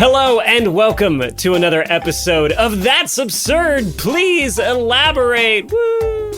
Hello and welcome to another episode of That's Absurd. Please elaborate. Woo!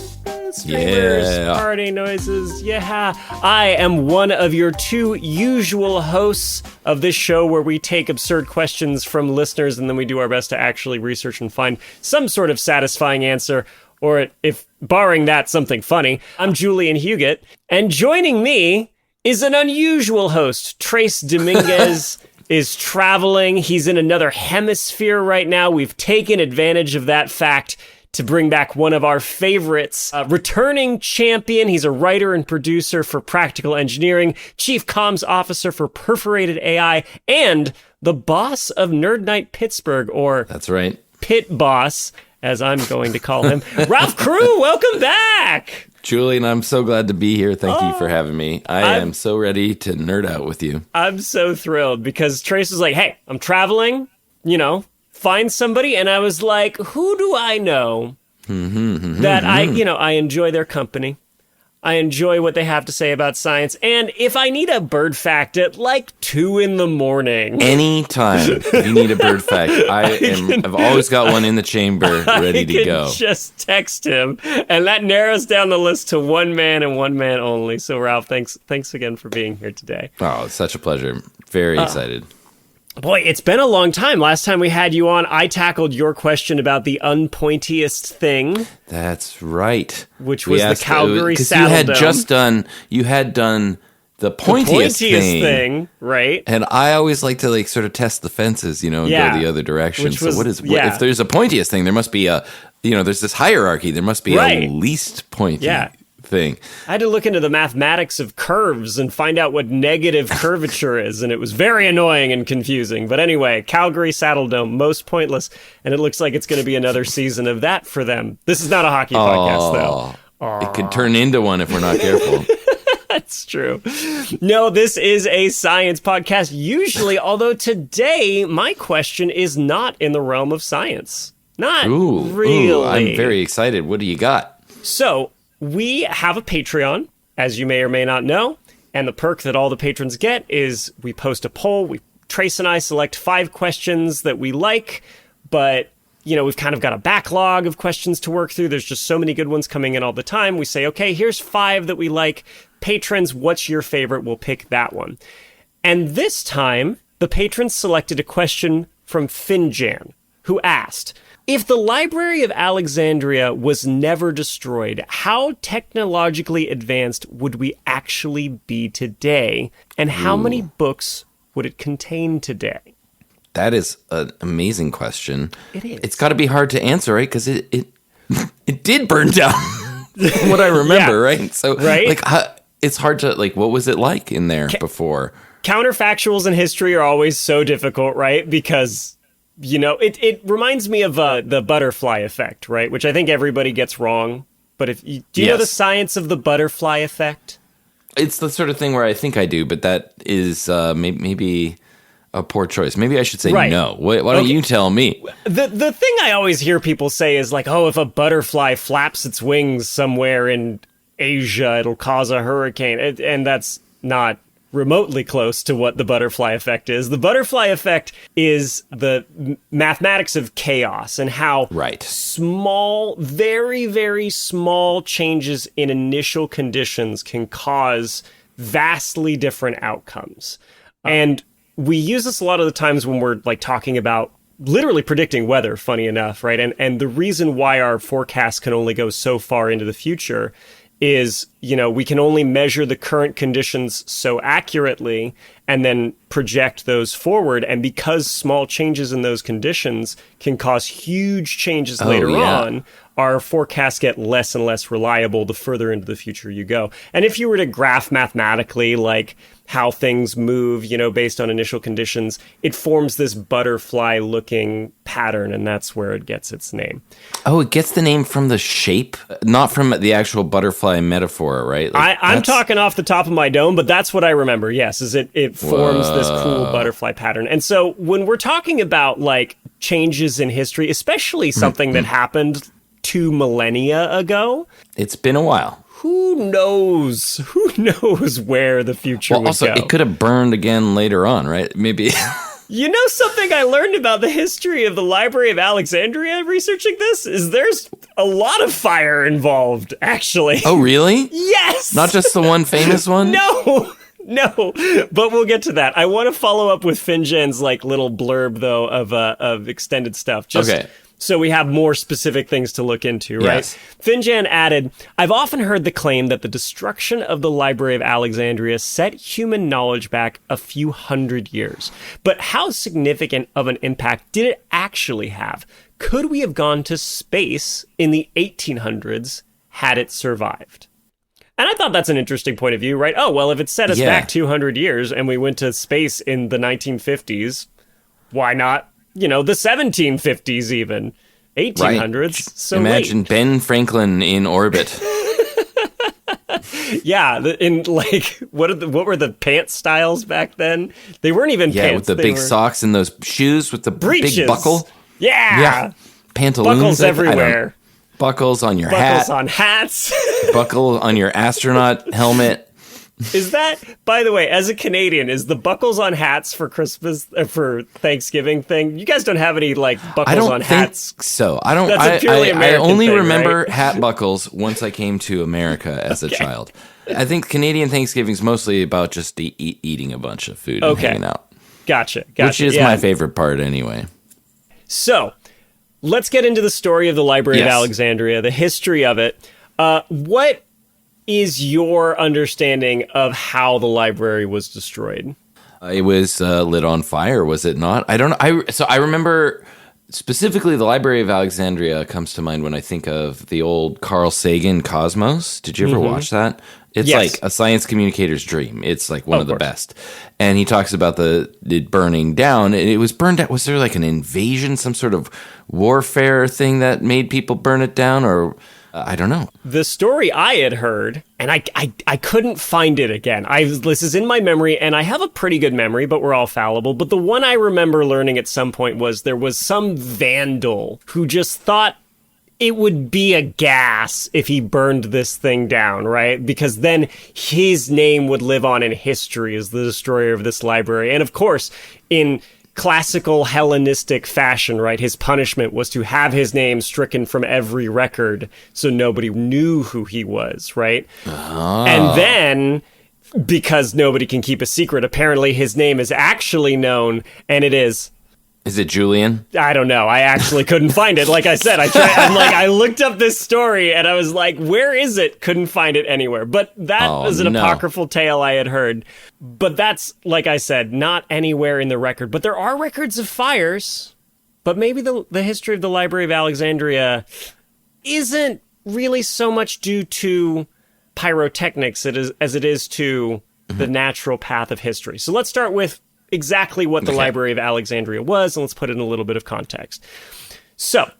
Streamers, party noises. Yeah. I am one of your two usual hosts of this show where we take absurd questions from listeners and then we do our best to actually research and find some sort of satisfying answer, or if barring that, something funny. I'm Julian Huguet, and joining me is an unusual host. Trace Dominguez is traveling. He's in another hemisphere right now. We've taken advantage of that fact to bring back one of our favorites, returning champion. He's a writer and producer for Practical Engineering, chief comms officer for Perforated AI, and the boss of Nerd Night Pittsburgh, or that's right, Pit Boss, as I'm going to call him. Ralph Crewe, welcome back! Julian, I'm so glad to be here. Thank you for having me. I am so ready to nerd out with you. I'm so thrilled because Trace was like, hey, I'm traveling, find somebody. And I was like, who do I know that I enjoy their company. I enjoy what they have to say about science. And if I need a bird fact at 2 a.m. Anytime you need a bird fact, I've always got one in the chamber ready to go. Just text him. And that narrows down the list to one man and one man only. So Ralph, thanks again for being here today. Oh, it's such a pleasure. Very excited. Boy, it's been a long time. Last time we had you on, I tackled your question about the unpointiest thing. That's right. Which was the Calgary Saddle Dome. You had done the pointiest thing, right? And I always like to sort of test the fences, and go the other direction. If there's a pointiest thing, there must be there's this hierarchy. There must be a least pointy thing. I had to look into the mathematics of curves and find out what negative curvature is, and it was very annoying and confusing. But anyway, Calgary Saddle Dome, most pointless, and it looks like it's going to be another season of that for them. This is not a hockey podcast, though. It could turn into one if we're not careful. That's true. No, this is a science podcast, usually, although today my question is not in the realm of science. Not really. Ooh, I'm very excited. What do you got? So, we have a Patreon, as you may or may not know, and the perk that all the patrons get is we post a poll. Trace and I select 5 questions that we like, but, we've kind of got a backlog of questions to work through. There's just so many good ones coming in all the time. We say, okay, here's 5 that we like. Patrons, what's your favorite? We'll pick that one. And this time, the patrons selected a question from Finjan, who asked, if the Library of Alexandria was never destroyed, how technologically advanced would we actually be today? And how many books would it contain today? That is an amazing question. It is. It's got to be hard to answer, right? Because it did burn down, from what I remember, right? So, it's hard to, what was it like in there before? Counterfactuals in history are always so difficult, right? Because it reminds me of the butterfly effect, right? Which I think everybody gets wrong. But do you know the science of the butterfly effect? It's the sort of thing where I think I do, but that is maybe a poor choice. Maybe I should say no. Why don't you tell me? The thing I always hear people say is if a butterfly flaps its wings somewhere in Asia, it'll cause a hurricane. And that's not remotely close to what the butterfly effect is. The butterfly effect is the mathematics of chaos and how small, very, very small changes in initial conditions can cause vastly different outcomes. And we use this a lot of the times when we're talking about literally predicting weather, funny enough, right? And the reason why our forecasts can only go so far into the future is, we can only measure the current conditions so accurately and then project those forward. And because small changes in those conditions can cause huge changes later on, our forecasts get less and less reliable the further into the future you go. And if you were to graph mathematically, how things move, based on initial conditions, it forms this butterfly-looking pattern, and that's where it gets its name. Oh, it gets the name from the shape, not from the actual butterfly metaphor, right? I'm talking off the top of my dome, but that's what I remember, yes, is it forms this cool butterfly pattern. And so when we're talking about, changes in history, especially something that happened 2 millennia ago... It's been a while. Who knows? Who knows where the future would also, go? It could have burned again later on, right? Maybe You know something I learned about the history of the Library of Alexandria researching this? Is there's a lot of fire involved, actually. Oh, really? Yes! Not just the one famous one? No, but we'll get to that. I want to follow up with Finjan's like little blurb, though, of extended stuff. Okay. So we have more specific things to look into, right? Yes. Finjan added, I've often heard the claim that the destruction of the Library of Alexandria set human knowledge back a few hundred years. But how significant of an impact did it actually have? Could we have gone to space in the 1800s had it survived? And I thought that's an interesting point of view, right? Oh, well, if it set us back 200 years and we went to space in the 1950s, why not? The 1750s even, 1800s. Right. So imagine late. Ben Franklin in orbit. Yeah, in like what were the pants styles back then? They weren't even pants. Yeah, with the big socks and those shoes with the breeches. Big buckle. Yeah, pantaloons. Buckles everywhere. Buckles on your hat. Buckles on hats. Buckle on your astronaut helmet. Is that, by the way, as a Canadian, is the buckles on hats for Christmas, for Thanksgiving thing? You guys don't have any, like, buckles on hats? So. I don't. That's a purely American I only thing, remember right? hat buckles once I came to America as a child. I think Canadian Thanksgiving is mostly about just eating a bunch of food and hanging out. Gotcha. Which is my favorite part anyway. So, let's get into the story of the Library of Alexandria, the history of it. What is your understanding of how the library was destroyed? It was lit on fire, was it not? I don't know. So I remember specifically the Library of Alexandria comes to mind when I think of the old Carl Sagan Cosmos. Did you ever watch that? It's like a science communicator's dream. It's like one of the best. And he talks about it burning down. It was burned out. Was there like an invasion, some sort of warfare thing that made people burn it down, or I don't know. The story I had heard, and I couldn't find it again. This is in my memory, and I have a pretty good memory, but we're all fallible. But the one I remember learning at some point was there was some vandal who just thought it would be a gas if he burned this thing down, right? Because then his name would live on in history as the destroyer of this library. And of course, in classical Hellenistic fashion, right? His punishment was to have his name stricken from every record so nobody knew who he was, right? Oh. And then, because nobody can keep a secret, apparently his name is actually known, and it is... Is it Julian? I don't know. I actually couldn't find it. Like I said, I looked up this story and I was like, where is it? Couldn't find it anywhere. But that was an apocryphal tale I had heard. But that's, like I said, not anywhere in the record. But there are records of fires. But maybe the history of the Library of Alexandria isn't really so much due to pyrotechnics as it is to the natural path of history. So let's start with exactly what the Library of Alexandria was, and let's put it in a little bit of context. So,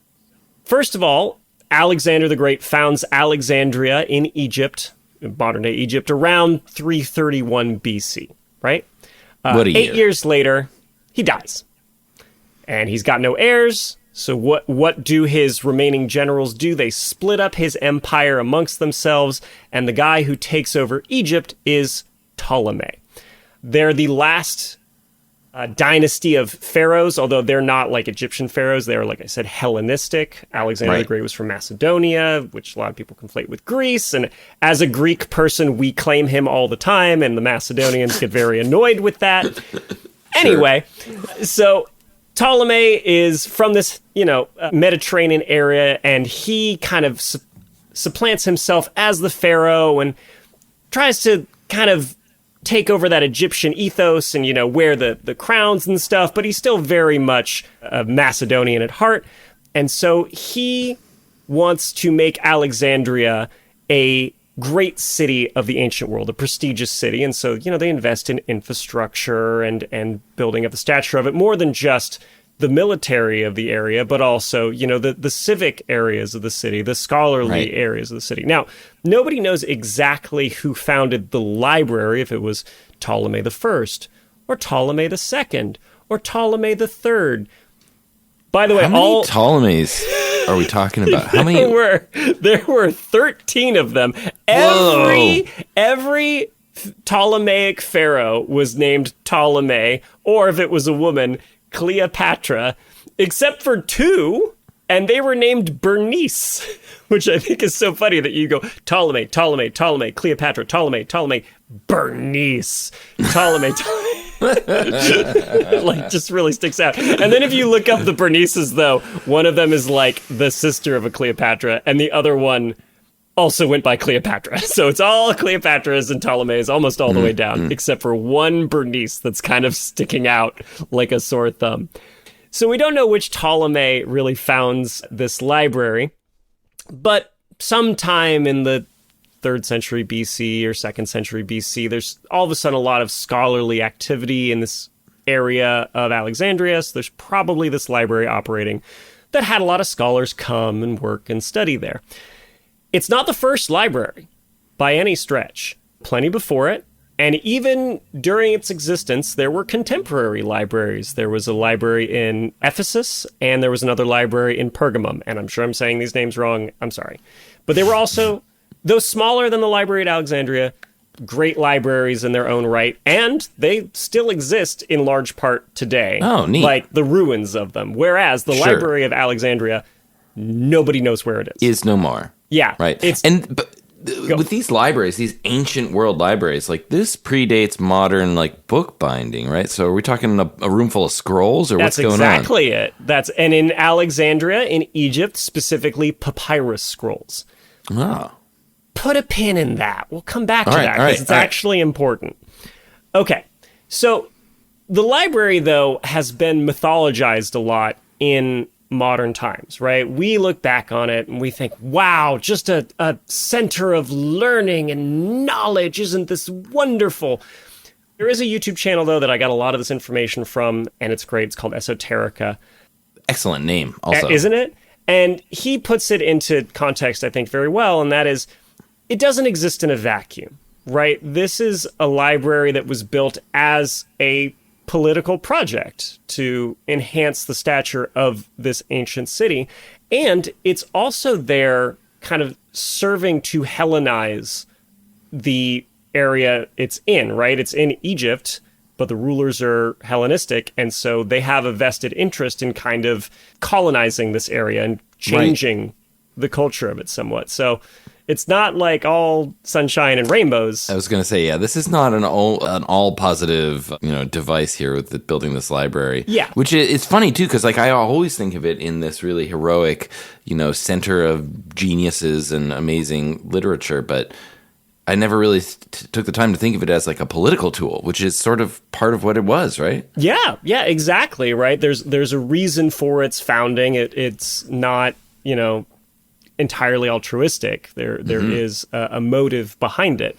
first of all, Alexander the Great founds Alexandria in Egypt, modern-day Egypt, around 331 BC, right? What a year. 8 years later, he dies. And he's got no heirs, so what do his remaining generals do? They split up his empire amongst themselves, and the guy who takes over Egypt is Ptolemy. They're the last dynasty of pharaohs, although they're not like Egyptian pharaohs. They're, like I said, Hellenistic. Alexander the Great was from Macedonia, which a lot of people conflate with Greece. And as a Greek person, we claim him all the time, and the Macedonians get very annoyed with that. Anyway, so Ptolemy is from this, Mediterranean area, and he kind of supplants himself as the pharaoh and tries to kind of take over that Egyptian ethos and, wear the crowns and stuff, but he's still very much Macedonian at heart. And so he wants to make Alexandria a great city of the ancient world, a prestigious city. And so, they invest in infrastructure and building up the stature of it, more than just the military of the area, but also, the civic areas of the city, the scholarly areas of the city. Now, nobody knows exactly who founded the library, if it was Ptolemy I, or Ptolemy II, or Ptolemy III. By the way, how many Ptolemies are we talking about? How many? There were 13 of them. Every Ptolemaic pharaoh was named Ptolemy, or if it was a woman, Cleopatra, except for two, and they were named Bernice, which I think is so funny that you go Ptolemy, Ptolemy, Ptolemy, Cleopatra, Ptolemy, Ptolemy, Bernice, Ptolemy, Ptolemy. Like, just really sticks out. And then if you look up the Bernices, though, one of them is like the sister of a Cleopatra, and the other one also went by Cleopatra. So it's all Cleopatras and Ptolemies almost all the way down, except for one Bernice that's kind of sticking out like a sore thumb. So we don't know which Ptolemy really founds this library, but sometime in the 3rd century BC or 2nd century BC, there's all of a sudden a lot of scholarly activity in this area of Alexandria. So there's probably this library operating that had a lot of scholars come and work and study there. It's not the first library by any stretch. Plenty before it. And even during its existence, there were contemporary libraries. There was a library in Ephesus, and there was another library in Pergamum. And I'm sure I'm saying these names wrong. I'm sorry. But they were also, though smaller than the library at Alexandria, great libraries in their own right. And they still exist in large part today. Oh, neat. Like the ruins of them. Whereas the Library of Alexandria, nobody knows where it is no more. Yeah. Right. With these libraries, these ancient world libraries, like this predates modern like bookbinding, right? So are we talking a room full of scrolls, or what's going on? That's exactly it. And in Alexandria, in Egypt, specifically papyrus scrolls. Oh. Put a pin in that. We'll come back to that because it's actually important. Okay. So the library, though, has been mythologized a lot in modern times, right? We look back on it and we think, wow, just a center of learning and knowledge. Isn't this wonderful? There is a YouTube channel, though, that I got a lot of this information from, and it's great. It's called Esoterica. Excellent name, also. Isn't it? And he puts it into context, I think, very well, and that is, it doesn't exist in a vacuum, right? This is a library that was built as a political project to enhance the stature of this ancient city. And it's also there kind of serving to Hellenize the area it's in, right? It's in Egypt, but the rulers are Hellenistic. And so they have a vested interest in kind of colonizing this area and changing the culture of it somewhat. So it's not like all sunshine and rainbows. I was going to say, yeah, this is not an all positive, device here with building this library. Yeah. Which is funny, too, because like I always think of it in this really heroic, center of geniuses and amazing literature. But I never really took the time to think of it as like a political tool, which is sort of part of what it was, right? Yeah, exactly, right? There's a reason for its founding. It's not, entirely altruistic. There is a motive behind it.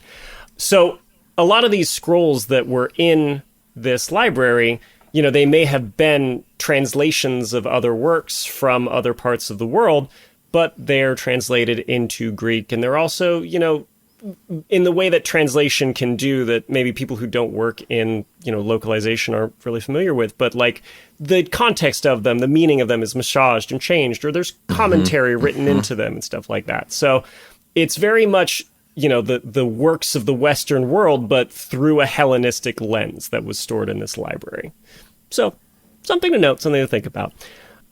So a lot of these scrolls that were in this library, they may have been translations of other works from other parts of the world, but they're translated into Greek. And they're also, in the way that translation can do that maybe people who don't work in, localization aren't really familiar with, but like the context of them, the meaning of them is massaged and changed, or there's commentary written into them and stuff like that. So it's very much, the works of the Western world, but through a Hellenistic lens that was stored in this library. So something to note, something to think about.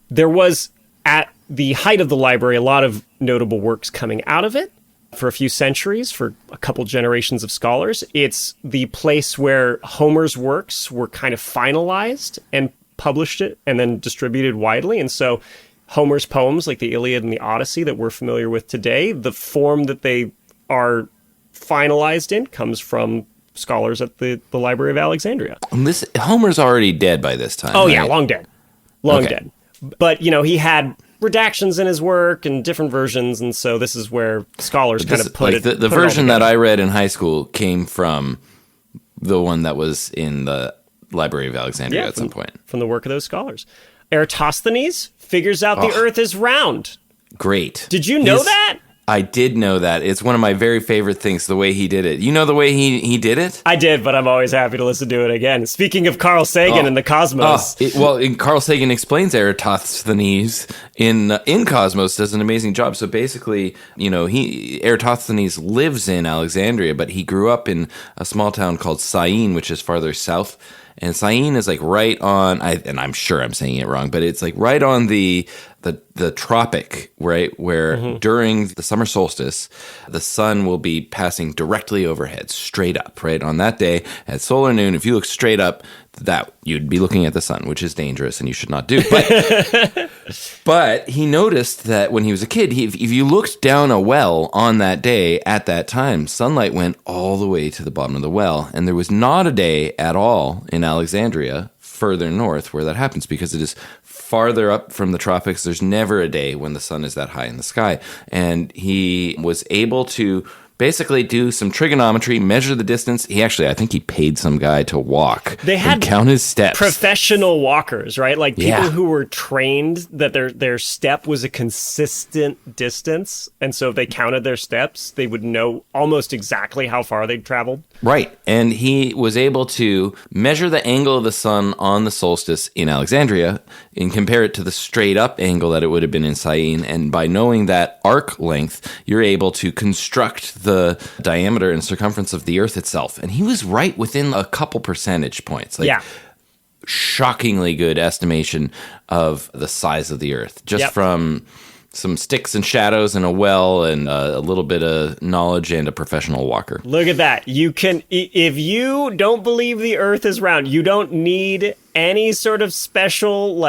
There was, at the height of the library, a lot of notable works coming out of it. For a few centuries, for a couple generations of scholars, it's the place where Homer's works were kind of finalized and published it and then distributed widely. And so Homer's poems, like the Iliad and the Odyssey that we're familiar with today, the form that they are finalized in comes from scholars at the Library of Alexandria. And Homer's already dead by this time. Oh, right? Yeah, long dead. Long dead. But, he had redactions in his work and different versions, and so this is where scholars kind of put like it. The version that I read in high school came from the one that was in the Library of Alexandria at some point. From the work of those scholars. Eratosthenes figures out the Earth is round. Great. Did you know that? I did know that. It's one of my very favorite things, the way he did it. You know the way he did it? I did, but I'm always happy to listen to it again. Speaking of Carl Sagan and the cosmos. Carl Sagan explains Eratosthenes in Cosmos, does an amazing job. So basically, Eratosthenes lives in Alexandria, but he grew up in a small town called Syene, which is farther south. And Syene is like right on, and I'm sure I'm saying it wrong, but it's like right on the tropic, right, where during the summer solstice, the sun will be passing directly overhead, straight up, right? On that day at solar noon, if you look straight up, that you'd be looking at the sun, which is dangerous and you should not do. But he noticed that when he was a kid, if you looked down a well on that day at that time, sunlight went all the way to the bottom of the well. And there was not a day at all in Alexandria further north where that happens, because it is farther up from the tropics. There's never a day when the sun is that high in the sky. And he was able to basically do some trigonometry, measure the distance. I think he paid some guy to walk. They had and count his steps. Professional walkers, right? Like people who were trained that their step was a consistent distance. And so if they counted their steps, they would know almost exactly how far they'd traveled. Right. And he was able to measure the angle of the sun on the solstice in Alexandria and compare it to the straight up angle that it would have been in Syene. And by knowing that arc length, you're able to construct the diameter and circumference of the Earth itself. And he was right within a couple percentage points. Shockingly good estimation of the size of the Earth, just from some sticks and shadows and a well and a little bit of knowledge and a professional walker. Look at that. You can, if you don't believe the Earth is round, you don't need any sort of special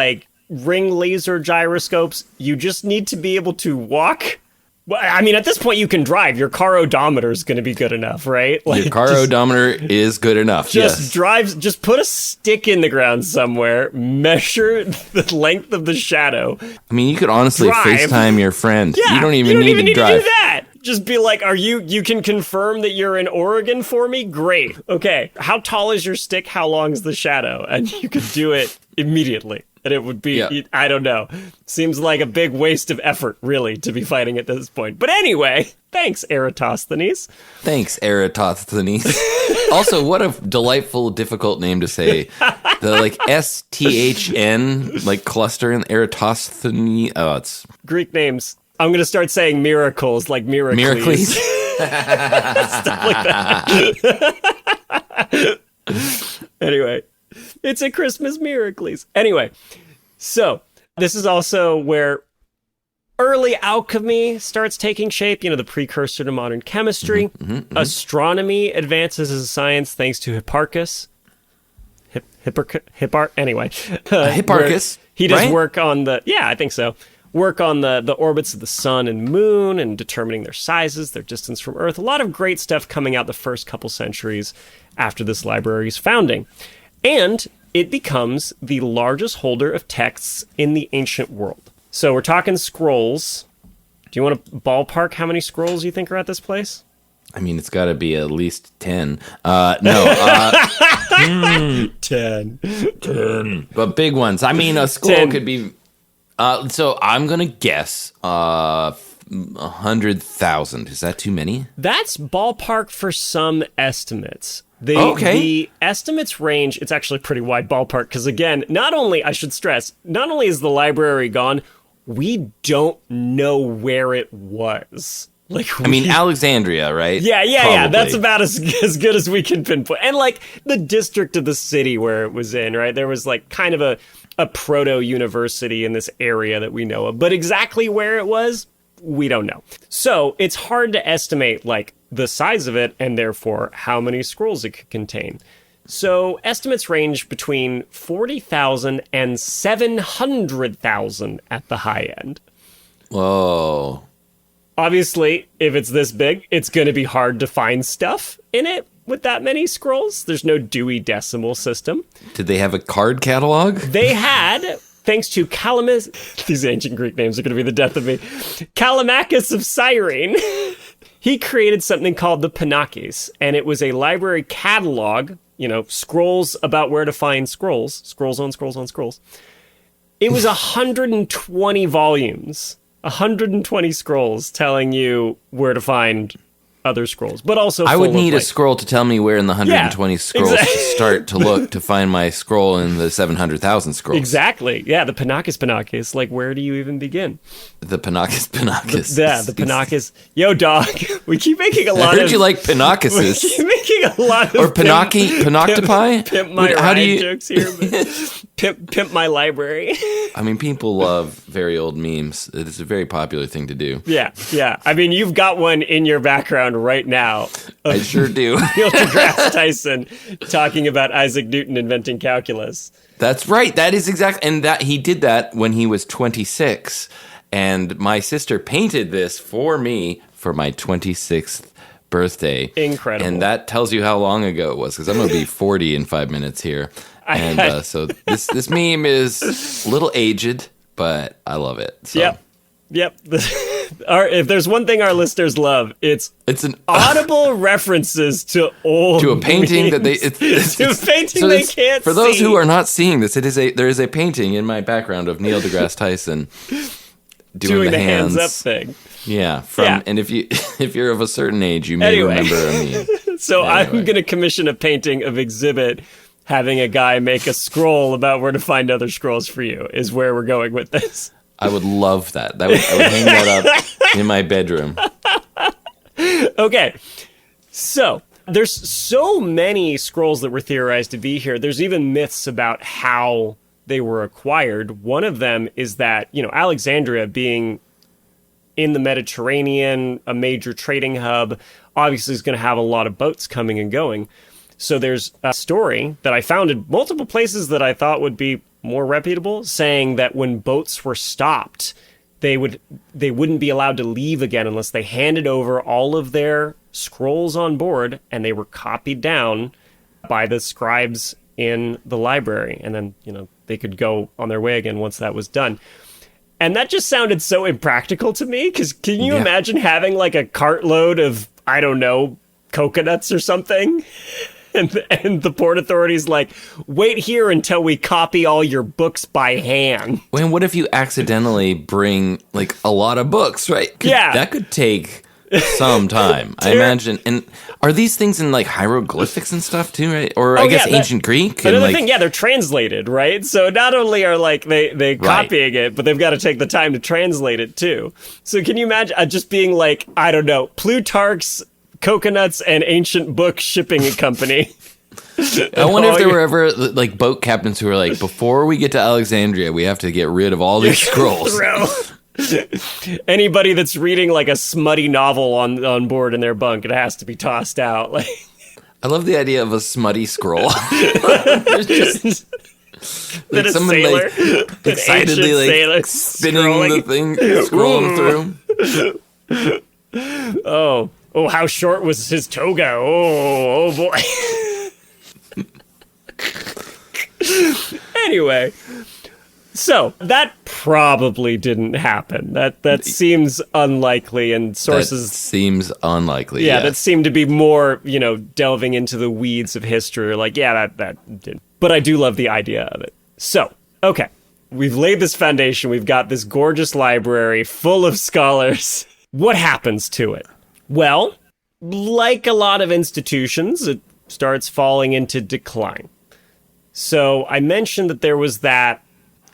ring laser gyroscopes. You just need to be able to walk. Well, I mean, at this point, you can drive. Your car odometer is going to be good enough, right? Your car odometer is good enough, Just put a stick in the ground somewhere, measure the length of the shadow. I mean, you could honestly FaceTime your friend. Yeah, you don't even need to drive. To do that. Just be like, you can confirm that you're in Oregon for me? Great. Okay. How tall is your stick? How long is the shadow? And you could do it immediately. And it would be, I don't know. Seems like a big waste of effort, really, to be fighting at this point. But anyway, thanks, Eratosthenes. Thanks, Eratosthenes. Also, what a delightful, difficult name to say. The STHN cluster in Eratosthenes. Oh, it's Greek names. I'm going to start saying miracles, like Miracles. Miracles. Stuff like that. Anyway. It's a Christmas Miracles. Anyway, so this is also where early alchemy starts taking shape, the precursor to modern chemistry. Astronomy advances as a science thanks to Hipparchus. Anyway. Hipparchus? He does work on I think so. Work on the orbits of the sun and moon and determining their sizes, their distance from Earth. A lot of great stuff coming out the first couple centuries after this library's founding. And it becomes the largest holder of texts in the ancient world. So we're talking scrolls. Do you want to ballpark how many scrolls you think are at this place? I mean, it's got to be at least 10. 10. But big ones. I mean, a scroll could be... so I'm going to guess 100,000. Is that too many? That's ballpark for some estimates. Okay. The estimates range, it's actually a pretty wide ballpark, because again, not only is the library gone, we don't know where it was. Alexandria, right? Yeah. That's about as good as we can pinpoint. And the district of the city where it was in, right? There was kind of a proto-university in this area that we know of. But exactly where it was, we don't know. So it's hard to estimate the size of it and therefore how many scrolls it could contain. So estimates range between 40,000 and 700,000 at the high end. Whoa. Obviously, if it's this big, it's going to be hard to find stuff in it with that many scrolls. There's no Dewey Decimal System. Did they have a card catalog? They had, thanks to Calamus... These ancient Greek names are going to be the death of me. Callimachus of Cyrene. He created something called the Panakes, and it was a library catalog, scrolls about where to find scrolls. Scrolls on scrolls on scrolls. It was 120 volumes. 120 scrolls telling you where to find other scrolls, but also I would full of, need a like, scroll to tell me where in the 120 scrolls to start to look to find my scroll in the 700,000 scrolls. Exactly. Yeah, the Panakis. Like, where do you even begin? The Panakis. The Panakis. Yo, dog. We keep making a lot I heard you like We Panakis. keep making a lot of Or Panoctopi? Pimp my ride jokes here. But pimp my library. I mean, people love very old memes. It's a very popular thing to do. Yeah. I mean, you've got one in your background right now. I sure do. Neil deGrasse Tyson talking about Isaac Newton inventing calculus. That's right. That is exactly, and that he did that when he was 26. And my sister painted this for me for my 26th birthday. Incredible. And that tells you how long ago it was, because I'm going to be 40 in 5 minutes here. And so this meme is a little aged, but I love it. So. Yep. If there's one thing our listeners love, it's an audible references to a painting that they they can't see. For those who are not seeing this, there is a painting in my background of Neil deGrasse Tyson doing the hands up thing. Yeah, and if you're of a certain age, you may remember a meme. So I'm going to commission a painting of Exhibit having a guy make a scroll about where to find other scrolls for you is where we're going with this. I would love that. I would hang that up in my bedroom. Okay, so there's so many scrolls that were theorized to be here. There's even myths about how they were acquired. One of them is that, Alexandria being in the Mediterranean, a major trading hub, obviously is going to have a lot of boats coming and going. So there's a story that I found in multiple places that I thought would be more reputable, saying that when boats were stopped, they wouldn't be allowed to leave again unless they handed over all of their scrolls on board and they were copied down by the scribes in the library. And then, they could go on their way again once that was done. And that just sounded so impractical to me, because can you imagine having like a cartload of, I don't know, coconuts or something? And the port authority's like, wait here until we copy all your books by hand. Well, what if you accidentally bring, like, a lot of books, right? That could take some time, I imagine. And are these things in, like, hieroglyphics and stuff, too, right? Or, I guess, ancient Greek? Another thing, they're translated, right? So not only are, like, they copying it, but they've got to take the time to translate it, too. So can you imagine just being like, I don't know, Plutarch's Coconuts and Ancient Book Shipping Company. I wonder if there were ever like boat captains who were like, before we get to Alexandria, we have to get rid of all these scrolls. Anybody that's reading like a smutty novel on board in their bunk, it has to be tossed out. Like, I love the idea of a smutty scroll. Just like someone sailor, like excitedly like spinning the thing, scrolling through. Oh, how short was his toga? Oh boy. Anyway, so that probably didn't happen. That seems unlikely, and sources seems unlikely. Yeah, that seemed to be more, delving into the weeds of history. Like, that did. But I do love the idea of it. So, okay, we've laid this foundation. We've got this gorgeous library full of scholars. What happens to it? Well, like a lot of institutions, it starts falling into decline. So I mentioned that there was that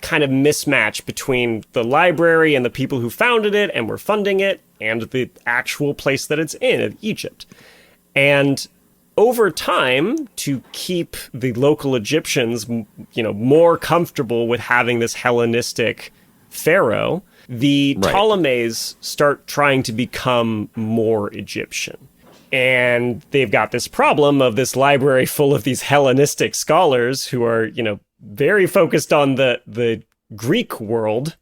kind of mismatch between the library and the people who founded it and were funding it and the actual place that it's in, of Egypt. And over time, to keep the local Egyptians, more comfortable with having this Hellenistic pharaoh, the Ptolemies start trying to become more Egyptian. And they've got this problem of this library full of these Hellenistic scholars who are, very focused on the Greek world.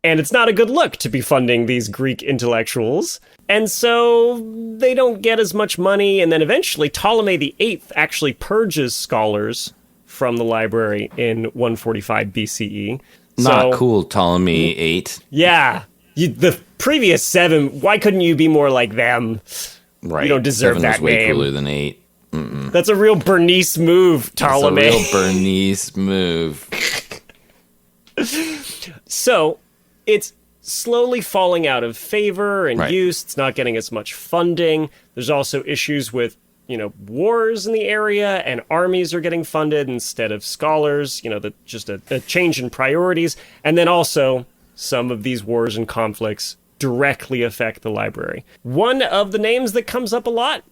And it's not a good look to be funding these Greek intellectuals. And so they don't get as much money. And then eventually Ptolemy VIII actually purges scholars from the library in 145 BCE. Not cool, Ptolemy VIII. Yeah. The previous 7, why couldn't you be more like them? Right. You don't deserve 7 that was way name. Cooler than 8. Mm-mm. That's a real Bernice move, Ptolemy. That's a real Bernice move. So, it's slowly falling out of favor and Right. use. It's not getting as much funding. There's also issues with, wars in the area, and armies are getting funded instead of scholars, just a change in priorities. And then also, some of these wars and conflicts directly affect the library. One of the names that comes up a lot,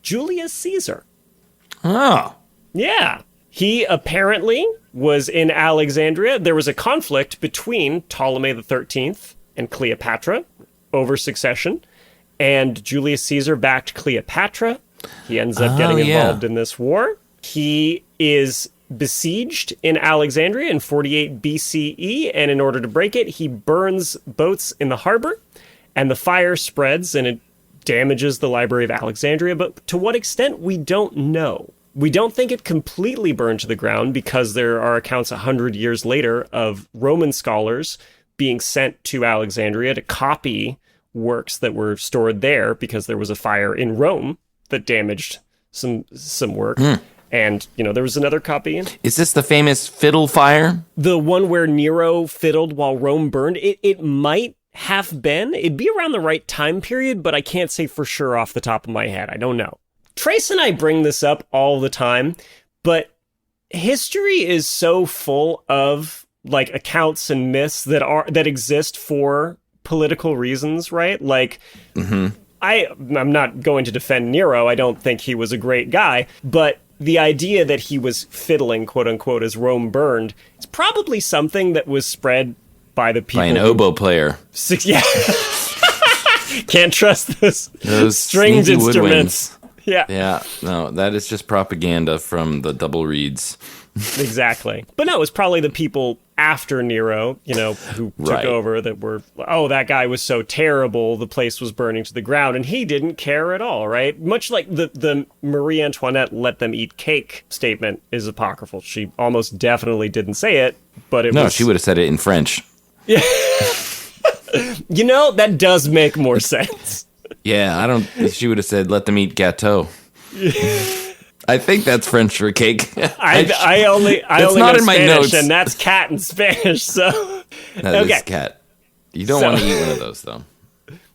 Julius Caesar. Oh. Yeah. He apparently was in Alexandria. There was a conflict between Ptolemy the 13th and Cleopatra over succession, and Julius Caesar backed Cleopatra. He ends up getting involved in this war. He is besieged in Alexandria in 48 BCE, and in order to break it, he burns boats in the harbor, and the fire spreads, and it damages the Library of Alexandria, but to what extent, we don't know. We don't think it completely burned to the ground because there are accounts 100 years later of Roman scholars being sent to Alexandria to copy works that were stored there because there was a fire in Rome that damaged some work. And, there was another copy. Is this the famous fiddle fire? The one where Nero fiddled while Rome burned? It might have been. It'd be around the right time period, but I can't say for sure off the top of my head. I don't know. Trace and I bring this up all the time, but history is so full of accounts and myths that exist for political reasons, right? I'm not going to defend Nero. I don't think he was a great guy, but the idea that he was fiddling, quote unquote, as Rome burned, is probably something that was spread by the people. By an oboe player. Yeah. Can't trust those stringed instruments. Yeah. Yeah. No, that is just propaganda from the double reeds. Exactly. But no, it was probably the people after Nero, who took over that were, that guy was so terrible, the place was burning to the ground, and he didn't care at all, right? Much like the Marie Antoinette let them eat cake statement is apocryphal. She almost definitely didn't say it, but No, she would have said it in French. Yeah. That does make more sense. Yeah, she would have said, let them eat gâteau. I think that's French for cake. I only not know in my Spanish, notes. and that's cat in Spanish, so... That is cat. You don't want to eat one of those, though.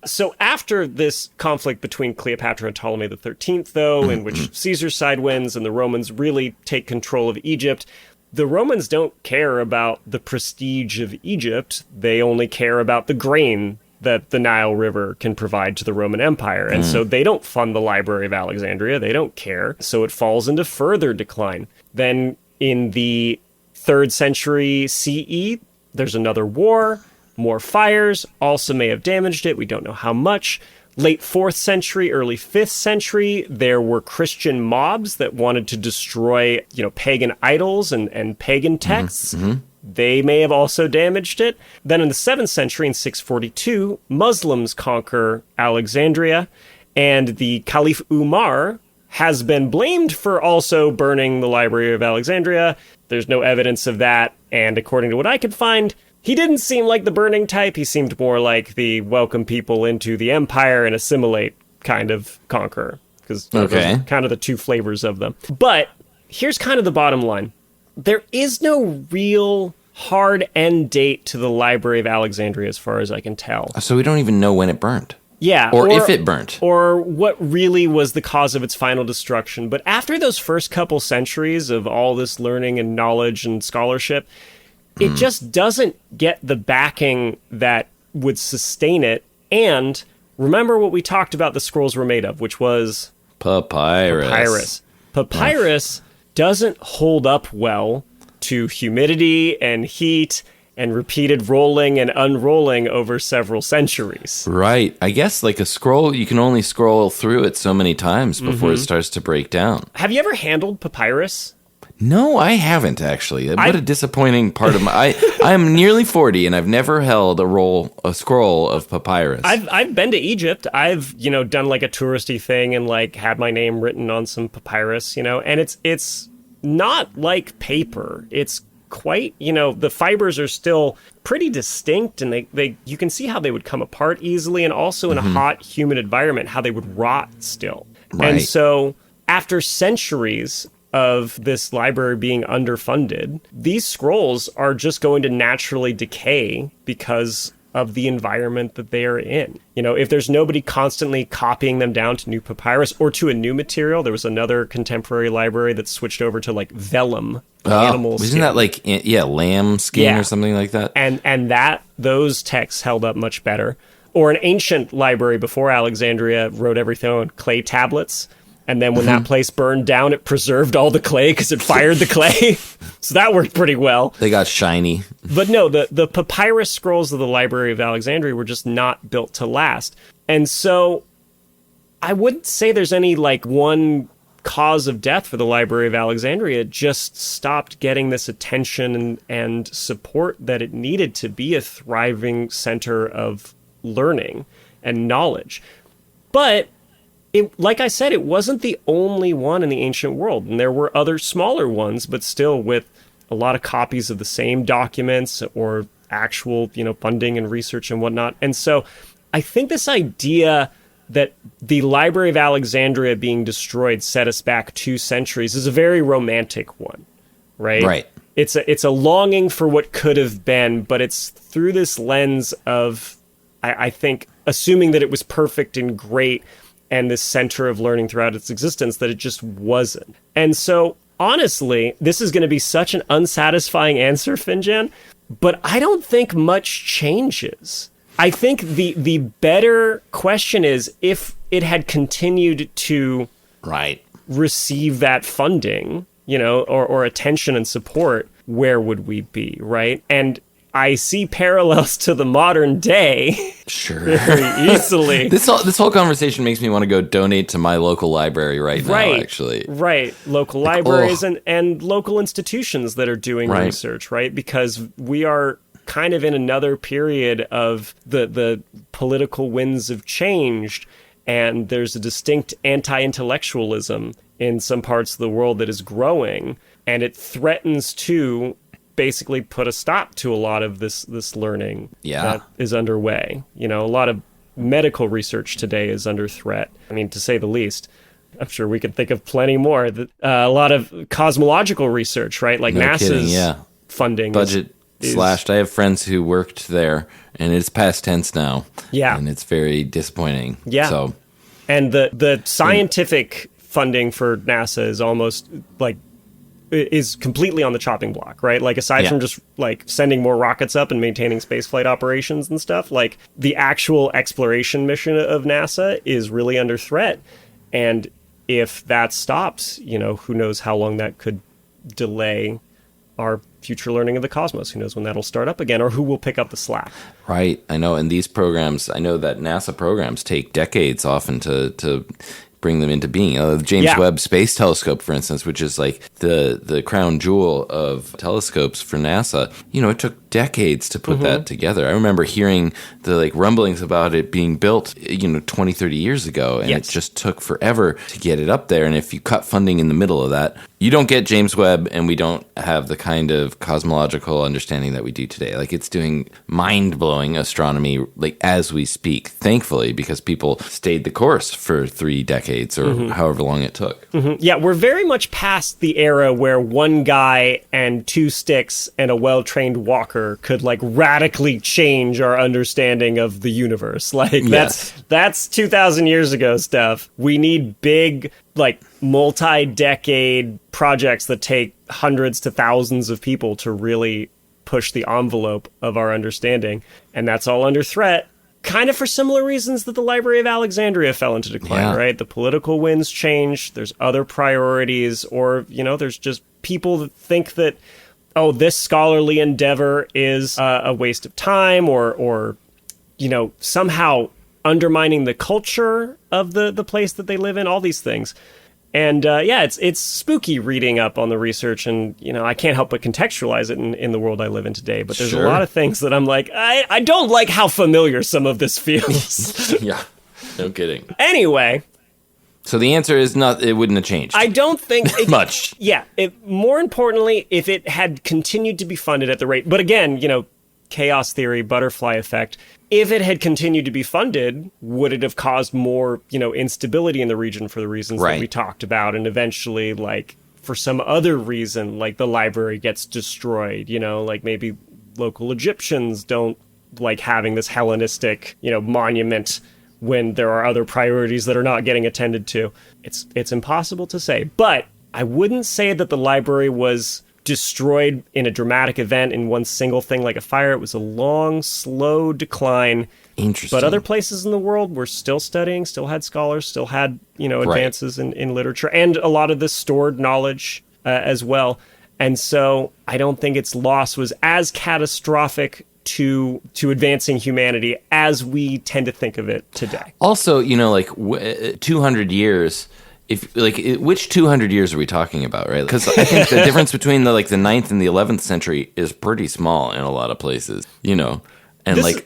So after this conflict between Cleopatra and Ptolemy the 13th, though, in which Caesar's side wins and the Romans really take control of Egypt, the Romans don't care about the prestige of Egypt. They only care about the grain that the Nile River can provide to the Roman Empire. And so they don't fund the Library of Alexandria. They don't care. So it falls into further decline. Then in the 3rd century CE, there's another war, more fires, also may have damaged it. We don't know how much. Late 4th century, early 5th century, there were Christian mobs that wanted to destroy, pagan idols and pagan texts. They may have also damaged it. Then in the 7th century, in 642, Muslims conquer Alexandria, and the Caliph Umar has been blamed for also burning the Library of Alexandria. There's no evidence of that, and according to what I could find, he didn't seem like the burning type. He seemed more like the welcome people into the empire and assimilate kind of conqueror, because those are kind of the two flavors of them. But here's kind of the bottom line. There is no real hard end date to the Library of Alexandria as far as I can tell. So we don't even know when it burned. Yeah. Or if it burnt. Or what really was the cause of its final destruction. But after those first couple centuries of all this learning and knowledge and scholarship, it just doesn't get the backing that would sustain it. And remember what we talked about the scrolls were made of, which was... Papyrus. Papyrus doesn't hold up well to humidity and heat and repeated rolling and unrolling over several centuries. Right. I guess like a scroll, you can only scroll through it so many times before it starts to break down. Have you ever handled papyrus? No, I haven't actually. What a disappointing part of my... I'm nearly 40 and I've never held a scroll of papyrus. I've been to Egypt. I've, done like a touristy thing and like had my name written on some papyrus, and it's not like paper. It's quite, the fibers are still pretty distinct, and they you can see how they would come apart easily, and also in a hot, humid environment, how they would rot still. Right. And so after centuries of this library being underfunded, these scrolls are just going to naturally decay because of the environment that they are in. You know, if there's nobody constantly copying them down to new papyrus or to a new material, there was another contemporary library that switched over to like vellum, animal skin. Isn't that like, lamb skin or something like that? And those texts held up much better. Or an ancient library before Alexandria wrote everything on clay tablets. And then when that place burned down, it preserved all the clay because it fired the clay. So that worked pretty well. They got shiny. But no, the papyrus scrolls of the Library of Alexandria were just not built to last. And so I wouldn't say there's any like one cause of death for the Library of Alexandria. It just stopped getting this attention and support that it needed to be a thriving center of learning and knowledge. But like I said, it wasn't the only one in the ancient world, and there were other smaller ones, but still with a lot of copies of the same documents or actual, funding and research and whatnot. And so I think this idea that the Library of Alexandria being destroyed set us back 2 centuries is a very romantic one, right? Right. It's a longing for what could have been, but it's through this lens of, I think, assuming that it was perfect and great and this center of learning throughout its existence, that it just wasn't. And so, honestly, this is going to be such an unsatisfying answer, Finjan, but I don't think much changes. I think the better question is if it had continued to receive that funding, or attention and support, where would we be, right? And I see parallels to the modern day very easily. This whole conversation makes me want to go donate to my local library right now, actually. Right. Local libraries and local institutions that are doing research, right? Because we are kind of in another period of the political winds have changed, and there's a distinct anti-intellectualism in some parts of the world that is growing, and it threatens to basically put a stop to a lot of this learning that is underway. A lot of medical research today is under threat. I mean, to say the least. I'm sure we could think of plenty more. A lot of cosmological research, right? Like NASA's funding budget slashed. I have friends who worked there, and it's past tense now. Yeah, and it's very disappointing. Yeah. So, and the scientific funding for NASA is almost like is completely on the chopping block, right? Like, aside from just like sending more rockets up and maintaining spaceflight operations and stuff, like the actual exploration mission of NASA is really under threat. And if that stops, who knows how long that could delay our future learning of the cosmos. Who knows when that'll start up again, or who will pick up the slack. Right. I know. And these programs, I know that NASA programs take decades often to bring them into being. The James Webb Space Telescope, for instance, which is like the crown jewel of telescopes for NASA, it took decades to put that together. I remember hearing the rumblings about it being built, 20, 30 years ago, and it just took forever to get it up there. And if you cut funding in the middle of that, you don't get James Webb, and we don't have the kind of cosmological understanding that we do today. Like, it's doing mind-blowing astronomy, as we speak, thankfully, because people stayed the course for 3 decades or however long it took. Yeah, we're very much past the era where one guy and 2 sticks and a well-trained walker could radically change our understanding of the universe. That's 2,000 years ago stuff. We need big, multi-decade projects that take hundreds to thousands of people to really push the envelope of our understanding. And that's all under threat, kind of for similar reasons that the Library of Alexandria fell into decline, right? The political winds changed, there's other priorities, or, there's just people that think that, this scholarly endeavor is a waste of time, or somehow undermining the culture of the place that they live in, all these things. And it's spooky reading up on the research, and I can't help but contextualize it in the world I live in today. But there's a lot of things that I'm like, I don't like how familiar some of this feels. Yeah, no kidding. Anyway. So the answer is not, it wouldn't have changed. I don't think much. Yeah. More importantly, if it had continued to be funded at the rate, but again, chaos theory, butterfly effect, if it had continued to be funded, would it have caused more, instability in the region for the reasons that we talked about? And eventually, for some other reason, the library gets destroyed, maybe local Egyptians don't like having this Hellenistic, monument when there are other priorities that are not getting attended to. It's impossible to say, but I wouldn't say that the library was destroyed in a dramatic event in one single thing like a fire. It was a long, slow decline. Interesting. But other places in the world were still studying, still had scholars, still had, advances in literature, and a lot of this stored knowledge as well. And so I don't think its loss was as catastrophic to advancing humanity as we tend to think of it today. Also, 200 years... which 200 years are we talking about, right? Because I think the difference between the 9th and the 11th century is pretty small in a lot of places, and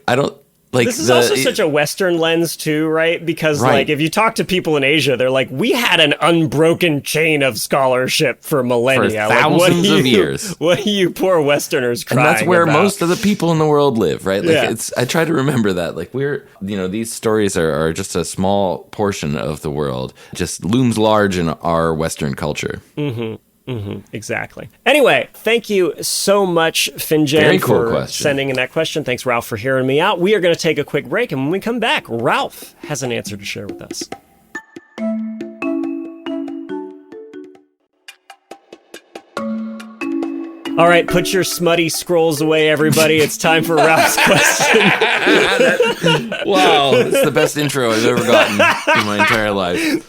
I don't like. This is also such a Western lens too, right? Because if you talk to people in Asia, they're like, we had an unbroken chain of scholarship for millennia, for thousands of years. What are you poor Westerners crying about? And that's where about? most of the people in the world live, right? I try to remember that. These stories are just a small portion of the world, just looms large in our Western culture. Mm-hmm. Mm-hmm, exactly. Anyway, thank you so much, Finjan, for sending in that question. Thanks, Ralph, for hearing me out. We are going to take a quick break, and when we come back, Ralph has an answer to share with us. All right, put your smutty scrolls away, everybody. It's time for Ralph's question. Wow, it's the best intro I've ever gotten in my entire life.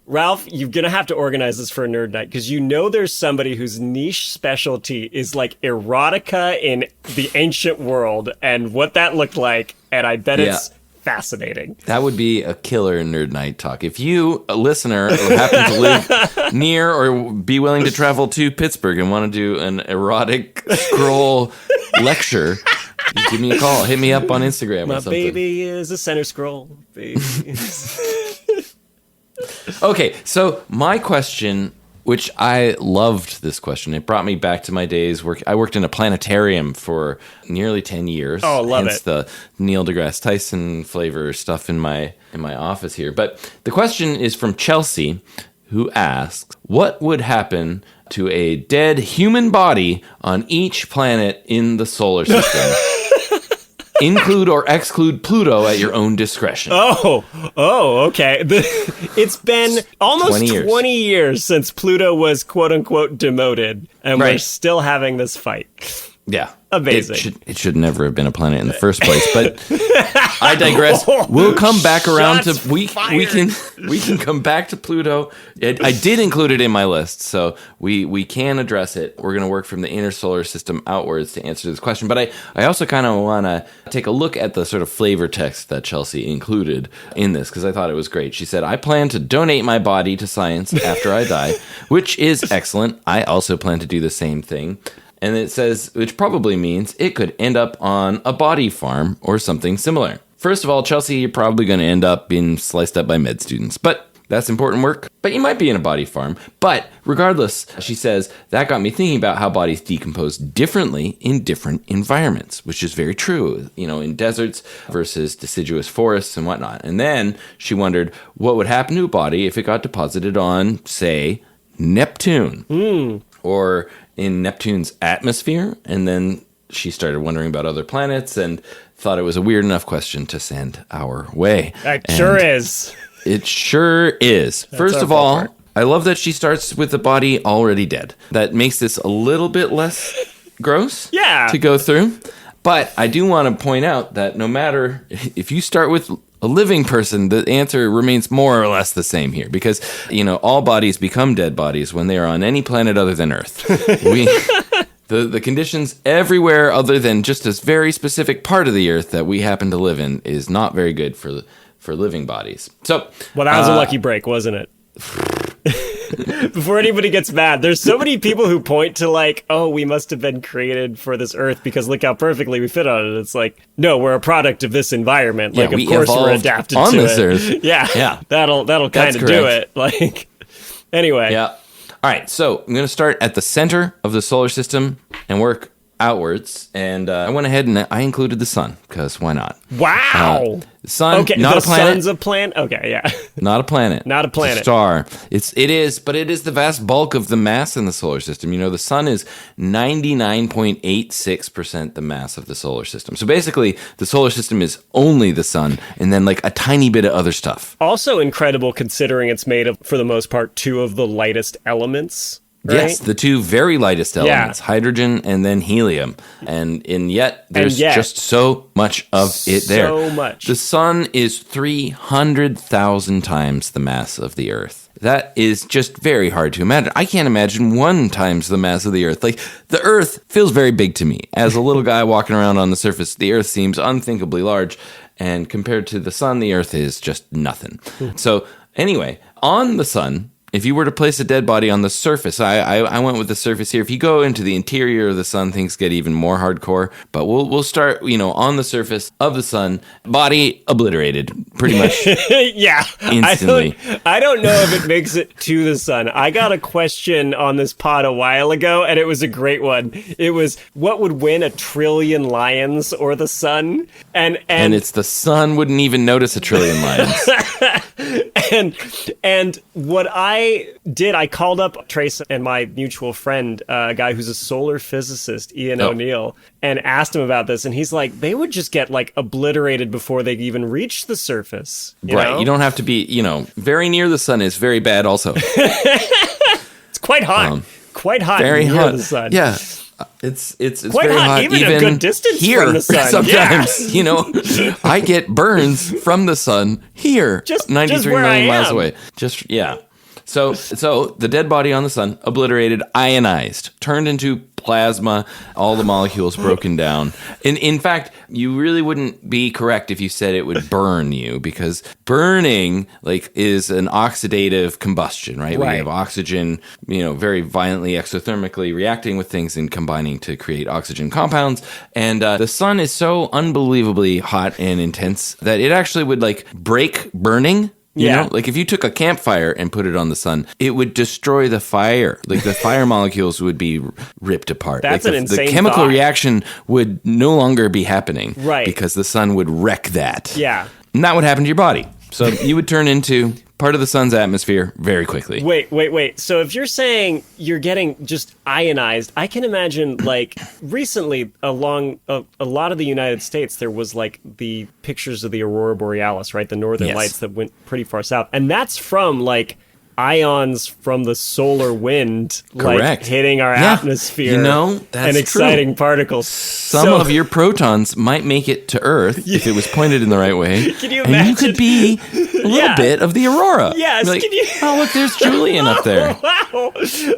Ralph, you're going to have to organize this for a nerd night, because there's somebody whose niche specialty is like erotica in the ancient world and what that looked like, and I bet it's fascinating. That would be a killer nerd night talk. If you, a listener, happen to live near or be willing to travel to Pittsburgh and want to do an erotic scroll lecture, give me a call. Hit me up on Instagram or something. My baby is a center scroll. Okay, so my question, which I loved this question. It brought me back to my days. I worked in a planetarium for nearly 10 years. Oh, love hence it. The Neil deGrasse Tyson flavor stuff in my office here. But the question is from Chelsea, who asks, what would happen to a dead human body on each planet in the solar system? Include or exclude Pluto at your own discretion. Oh, okay. It's been almost 20 years since Pluto was quote-unquote demoted, and we're still having this fight. Yeah. Amazing. It should never have been a planet in the first place, but I digress. We'll come back around to we can come back to Pluto. I did include it in my list, so we can address it. We're going to work from the inner solar system outwards to answer this question, but I also kind of want to take a look at the sort of flavor text that Chelsea included in this, because I thought it was great. She said, I plan to donate my body to science after I die, which is excellent. I also plan to do the same thing. And it says, which probably means it could end up on a body farm or something similar. First of all, Chelsea, you're probably going to end up being sliced up by med students, but that's important work. But you might be in a body farm. But regardless, she says, that got me thinking about how bodies decompose differently in different environments, which is very true, in deserts versus deciduous forests and whatnot. And then she wondered what would happen to a body if it got deposited on, say, Neptune. Or in Neptune's atmosphere, and then she started wondering about other planets and thought it was a weird enough question to send our way. It sure is. It sure is. First of all, I love that she starts with the body already dead. That makes this a little bit less gross to go through. But I do want to point out that no matter if you start with a living person, the answer remains more or less the same here, because, all bodies become dead bodies when they are on any planet other than Earth. The conditions everywhere other than just this very specific part of the Earth that we happen to live in is not very good for living bodies. So, well, that was a lucky break, wasn't it? Before anybody gets mad, there's so many people who point to we must have been created for this Earth because look how perfectly we fit on it. It's like, no, we're a product of this environment. Of course we're adapted on to this it. Earth. Yeah. That'll kind of do it. Anyway. Yeah. All right. So I'm going to start at the center of the solar system and work outwards, and I went ahead and I included the sun, because why not? Wow. Sun, okay, not the a planet. sun's a planet? Okay, yeah. Not a planet. Not a planet. It's a star. But it is the vast bulk of the mass in the solar system. You know, the sun is 99.86% the mass of the solar system. So basically, the solar system is only the sun, and then like a tiny bit of other stuff. Also incredible considering it's made of, for the most part, two of the lightest elements. Right? Yes, the two very lightest elements, hydrogen and then helium. And yet, there's just so much of it there. So much. The sun is 300,000 times the mass of the Earth. That is just very hard to imagine. I can't imagine 1 times the mass of the Earth. Like, the Earth feels very big to me. As a little guy walking around on the surface, the Earth seems unthinkably large. And compared to the sun, the Earth is just nothing. So, anyway, on the sun, if you were to place a dead body on the surface, I went with the surface here. If you go into the interior of the sun, things get even more hardcore. But we'll start, on the surface of the sun, body obliterated, pretty much. Yeah, instantly. I don't know if it makes it to the sun. I got a question on this pod a while ago, and it was a great one. It was, what would win, a trillion lions or the sun? And it's the sun wouldn't even notice a trillion lions. and what I did, I called up Trace and my mutual friend, a guy who's a solar physicist, Ian O'Neill, and asked him about this. And he's like, they would just get like obliterated before they even reach the surface. You know? You don't have to be, very near the sun is very bad also. It's quite hot. Quite hot very near hot. the sun. Yeah. It's quite very hot, even a good distance here from the sun. Sometimes, I get burns from the sun here, just 93 where million I miles am. away. So the dead body on the sun, obliterated, ionized, turned into plasma, all the molecules broken down. In fact, you really wouldn't be correct if you said it would burn you, because burning is an oxidative combustion, right? We have oxygen, very violently exothermically reacting with things and combining to create oxygen compounds. And the sun is so unbelievably hot and intense that it actually would break burning. You know, if you took a campfire and put it on the sun, it would destroy the fire. The fire molecules would be ripped apart. That's an insane The chemical thought. reaction would no longer be happening. Right. Because the sun would wreck that. Yeah. And that would happen to your body. So you would turn into part of the sun's atmosphere very quickly. Wait. So if you're saying you're getting just ionized, I can imagine recently along a lot of the United States, there was the pictures of the Aurora Borealis, right? The northern lights that went pretty far south. And that's from ions from the solar wind hitting our atmosphere that's and exciting true. particles. Some of your protons might make it to Earth if it was pointed in the right way. Can you imagine? And you could be a little bit of the aurora. Yes. Can you? Oh, look, there's Julian up there. Wow.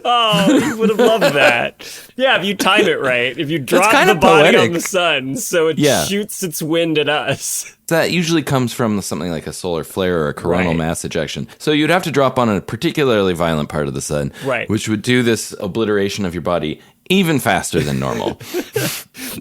Oh, you would have loved that. Yeah, if you time it right. If you drop the body on the sun so it shoots its wind at us. That usually comes from something like a solar flare or a coronal mass ejection. So you'd have to drop on a particularly violent part of the sun, which would do this obliteration of your body even faster than normal.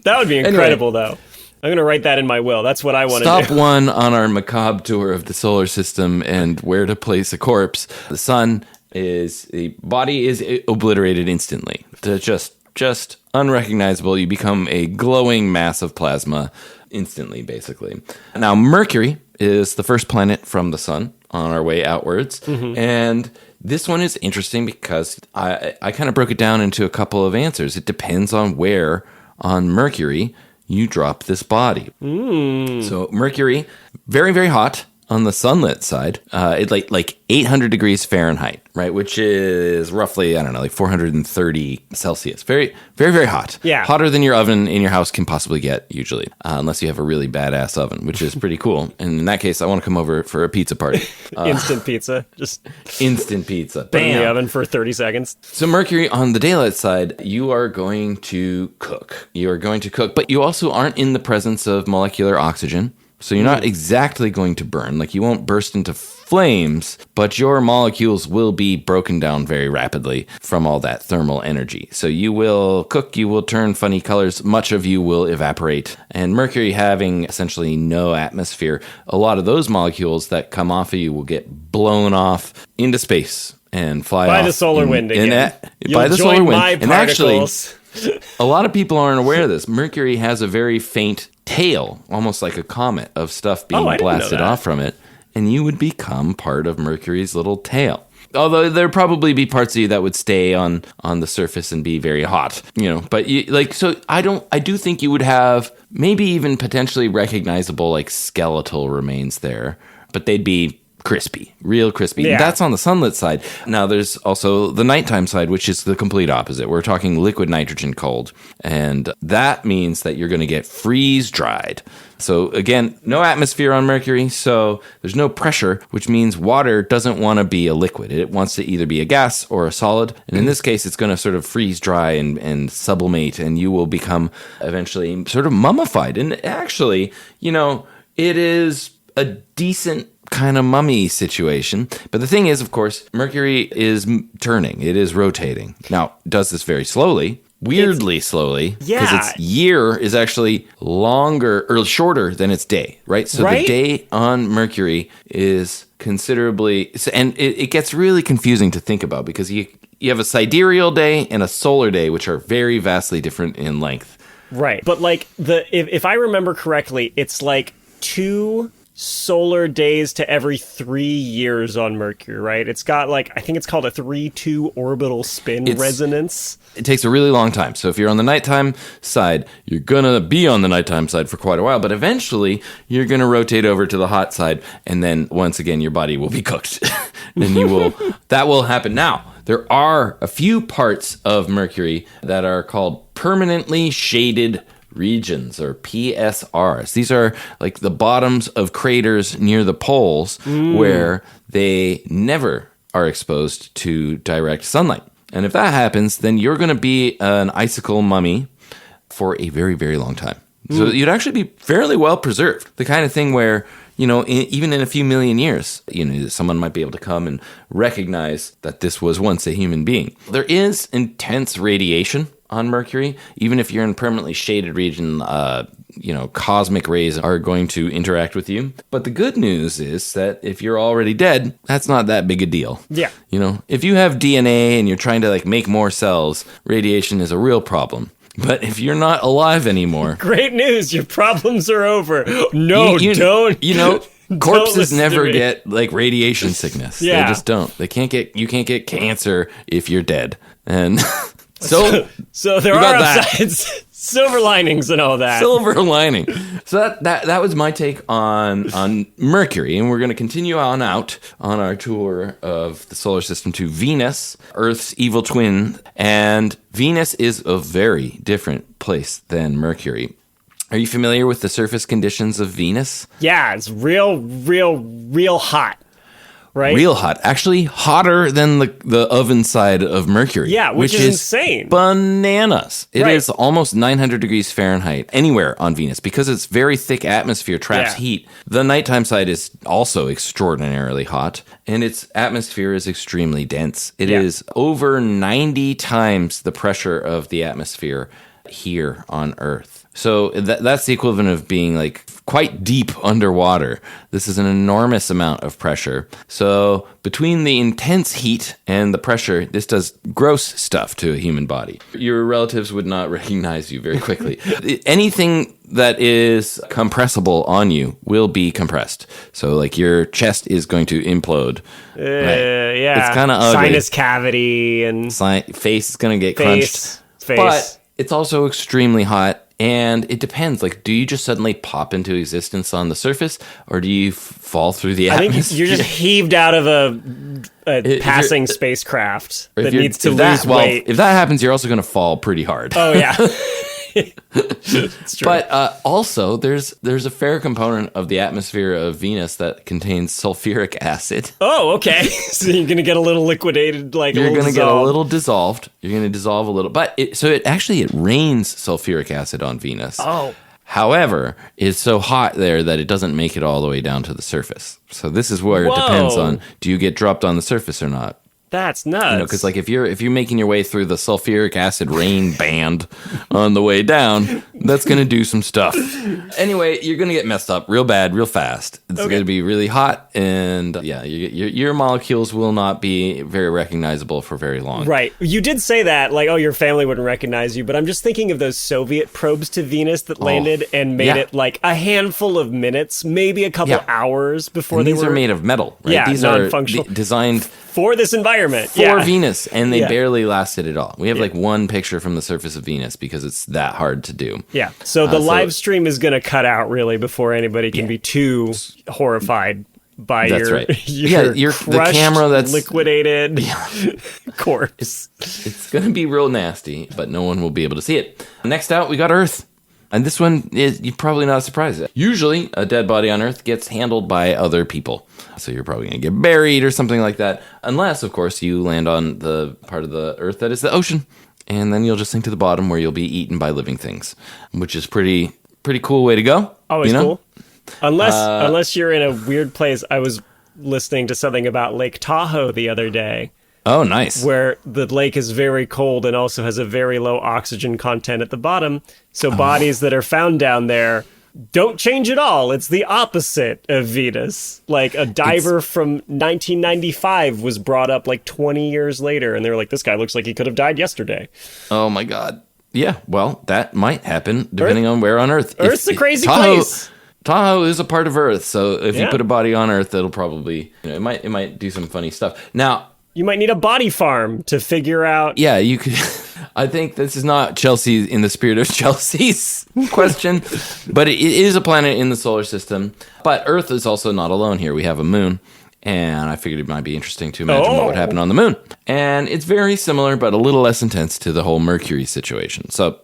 That would be incredible, though. I'm going to write that in my will. That's what I want to do. Stop one on our macabre tour of the solar system and where to place a corpse. The sun the body is obliterated instantly. Just unrecognizable. You become a glowing mass of plasma instantly, basically. Now, Mercury is the first planet from the sun on our way outwards. Mm-hmm. And this one is interesting because I kind of broke it down into a couple of answers. It depends on where on Mercury you drop this body. So Mercury, very, very hot on the sunlit side. It's like 800 degrees Fahrenheit, right? Which is roughly, 430 Celsius. Very, very, very hot. Yeah. Hotter than your oven in your house can possibly get, usually. Unless you have a really badass oven, which is pretty cool. And in that case, I want to come over for a pizza party. Instant pizza. Just instant pizza. Put in the oven for 30 seconds. So Mercury, on the daylight side, you are going to cook. But you also aren't in the presence of molecular oxygen. So you're not exactly going to burn. You won't burst into flames, but your molecules will be broken down very rapidly from all that thermal energy. So you will cook, you will turn funny colors, much of you will evaporate. And Mercury having essentially no atmosphere, a lot of those molecules that come off of you will get blown off into space and fly off. By the solar wind again. By the solar wind. And actually, a lot of people aren't aware of this. Mercury has a very faint tail, almost like a comet, of stuff being I didn't know blasted that. off from it, and you would become part of Mercury's little tail. Although there'd probably be parts of you that would stay on the surface and be very hot, But I do think you would have maybe even potentially recognizable like skeletal remains there, but they'd be crispy, real crispy. Yeah. That's on the sunlit side. Now there's also the nighttime side, which is the complete opposite. We're talking liquid nitrogen cold, and that means that you're going to get freeze dried. So again, no atmosphere on Mercury, so there's no pressure, which means water doesn't want to be a liquid. It wants to either be a gas or a solid. And in this case, it's going to sort of freeze dry and sublimate, and you will become eventually sort of mummified. And actually, it is a decent kind of mummy situation. But the thing is, of course, Mercury is turning. It is rotating. Now, it does this very slowly. Weirdly slowly, because its year is actually longer or shorter than its day, right? So the day on Mercury is considerably, and it gets really confusing to think about because you have a sidereal day and a solar day, which are very vastly different in length. Right, but like if I remember correctly, it's like 2 solar days to every 3 years on Mercury, right? It's got I think it's called a 3-2 orbital spin resonance. It takes a really long time. So if you're on the nighttime side, you're going to be on the nighttime side for quite a while, but eventually you're going to rotate over to the hot side, and then once again your body will be cooked. And that will happen. Now, there are a few parts of Mercury that are called permanently shaded regions, or PSRs. These are like the bottoms of craters near the poles where they never are exposed to direct sunlight. And if that happens, then you're going to be an icicle mummy for a very, very long time. So you'd actually be fairly well preserved. The kind of thing where, even in a few million years, someone might be able to come and recognize that this was once a human being. There is intense radiation on Mercury. Even if you're in a permanently shaded region, cosmic rays are going to interact with you. But the good news is that if you're already dead, that's not that big a deal. Yeah. If you have DNA and you're trying to make more cells, radiation is a real problem. But if you're not alive anymore... Great news, your problems are over. No, don't. Corpses never get radiation sickness. Yeah. They just don't. You can't get cancer if you're dead. And... So there are upsides, silver linings and all that. Silver lining. So that was my take on Mercury, and we're going to continue on out on our tour of the solar system to Venus, Earth's evil twin, and Venus is a very different place than Mercury. Are you familiar with the surface conditions of Venus? Yeah, it's real hot. Right? Real hot. Actually, hotter than the oven side of Mercury. Yeah, which is insane. Bananas. It is almost 900 degrees Fahrenheit anywhere on Venus because its very thick atmosphere traps heat. The nighttime side is also extraordinarily hot, and its atmosphere is extremely dense. It is over 90 times the pressure of the atmosphere here on Earth. So that's the equivalent of being quite deep underwater. This is an enormous amount of pressure. So between the intense heat and the pressure, this does gross stuff to a human body. Your relatives would not recognize you very quickly. Anything that is compressible on you will be compressed. So your chest is going to implode. Yeah. It's kind of ugly. Sinus cavity and... face is going to get crunched. But it's also extremely hot. And it depends. Do you just suddenly pop into existence on the surface, or do you fall through the atmosphere? I think you're just heaved out of a passing spacecraft that needs to lose weight. If that happens, you're also going to fall pretty hard. Oh, yeah. It's true. But also, there's a fair component of the atmosphere of Venus that contains sulfuric acid. Oh, okay. So you're going to get a little liquedated, you're going to get a little dissolved. You're going to dissolve a little. But it rains sulfuric acid on Venus. Oh. However, it's so hot there that it doesn't make it all the way down to the surface. So this is where it depends on, do you get dropped on the surface or not? That's nuts. Because if you're making your way through the sulfuric acid rain band on the way down, That's going to do some stuff. Anyway, you're going to get messed up real bad, real fast. It's going to be really hot, and your molecules will not be very recognizable for very long. Right. You did say that, like, oh, your family wouldn't recognize you, but I'm just thinking of those Soviet probes to Venus that landed and made it like a handful of minutes, maybe a couple hours before these are made of metal, right? Yeah, these non-functional. are designed for this environment. For Venus, and they barely lasted at all. We have like one picture from the surface of Venus because it's that hard to do. Yeah. So the live stream is going to cut out really before anybody can be too horrified by your the camera that's liquidated corpse. It's going to be real nasty, but no one will be able to see it. Next out, we got Earth. And this one is you're probably not surprised. Usually, a dead body on Earth gets handled by other people. So you're probably going to get buried or something like that. Unless, of course, you land on the part of the Earth that is the ocean. And then you'll just sink to the bottom where you'll be eaten by living things. Which is pretty cool way to go. Always cool. Unless you're in a weird place. I was listening to something about Lake Tahoe the other day. Oh, nice. Where the lake is very cold and also has a very low oxygen content at the bottom. So bodies that are found down there don't change at all. It's the opposite of Venus. Like a diver from 1995 was brought up like 20 years later, and they were like, this guy looks like he could have died yesterday. Oh, my God. Yeah, well, that might happen depending on where on Earth. Earth's a crazy place. Tahoe is a part of Earth, so if you put a body on Earth, it'll probably, it might do some funny stuff. Now, you might need a body farm to figure out. Yeah, you could. I think this is not Chelsea in the spirit of Chelsea's question, but it is a planet in the solar system. But Earth is also not alone here. We have a moon, and I figured it might be interesting to imagine what would happen on the moon. And it's very similar, but a little less intense to the whole Mercury situation. So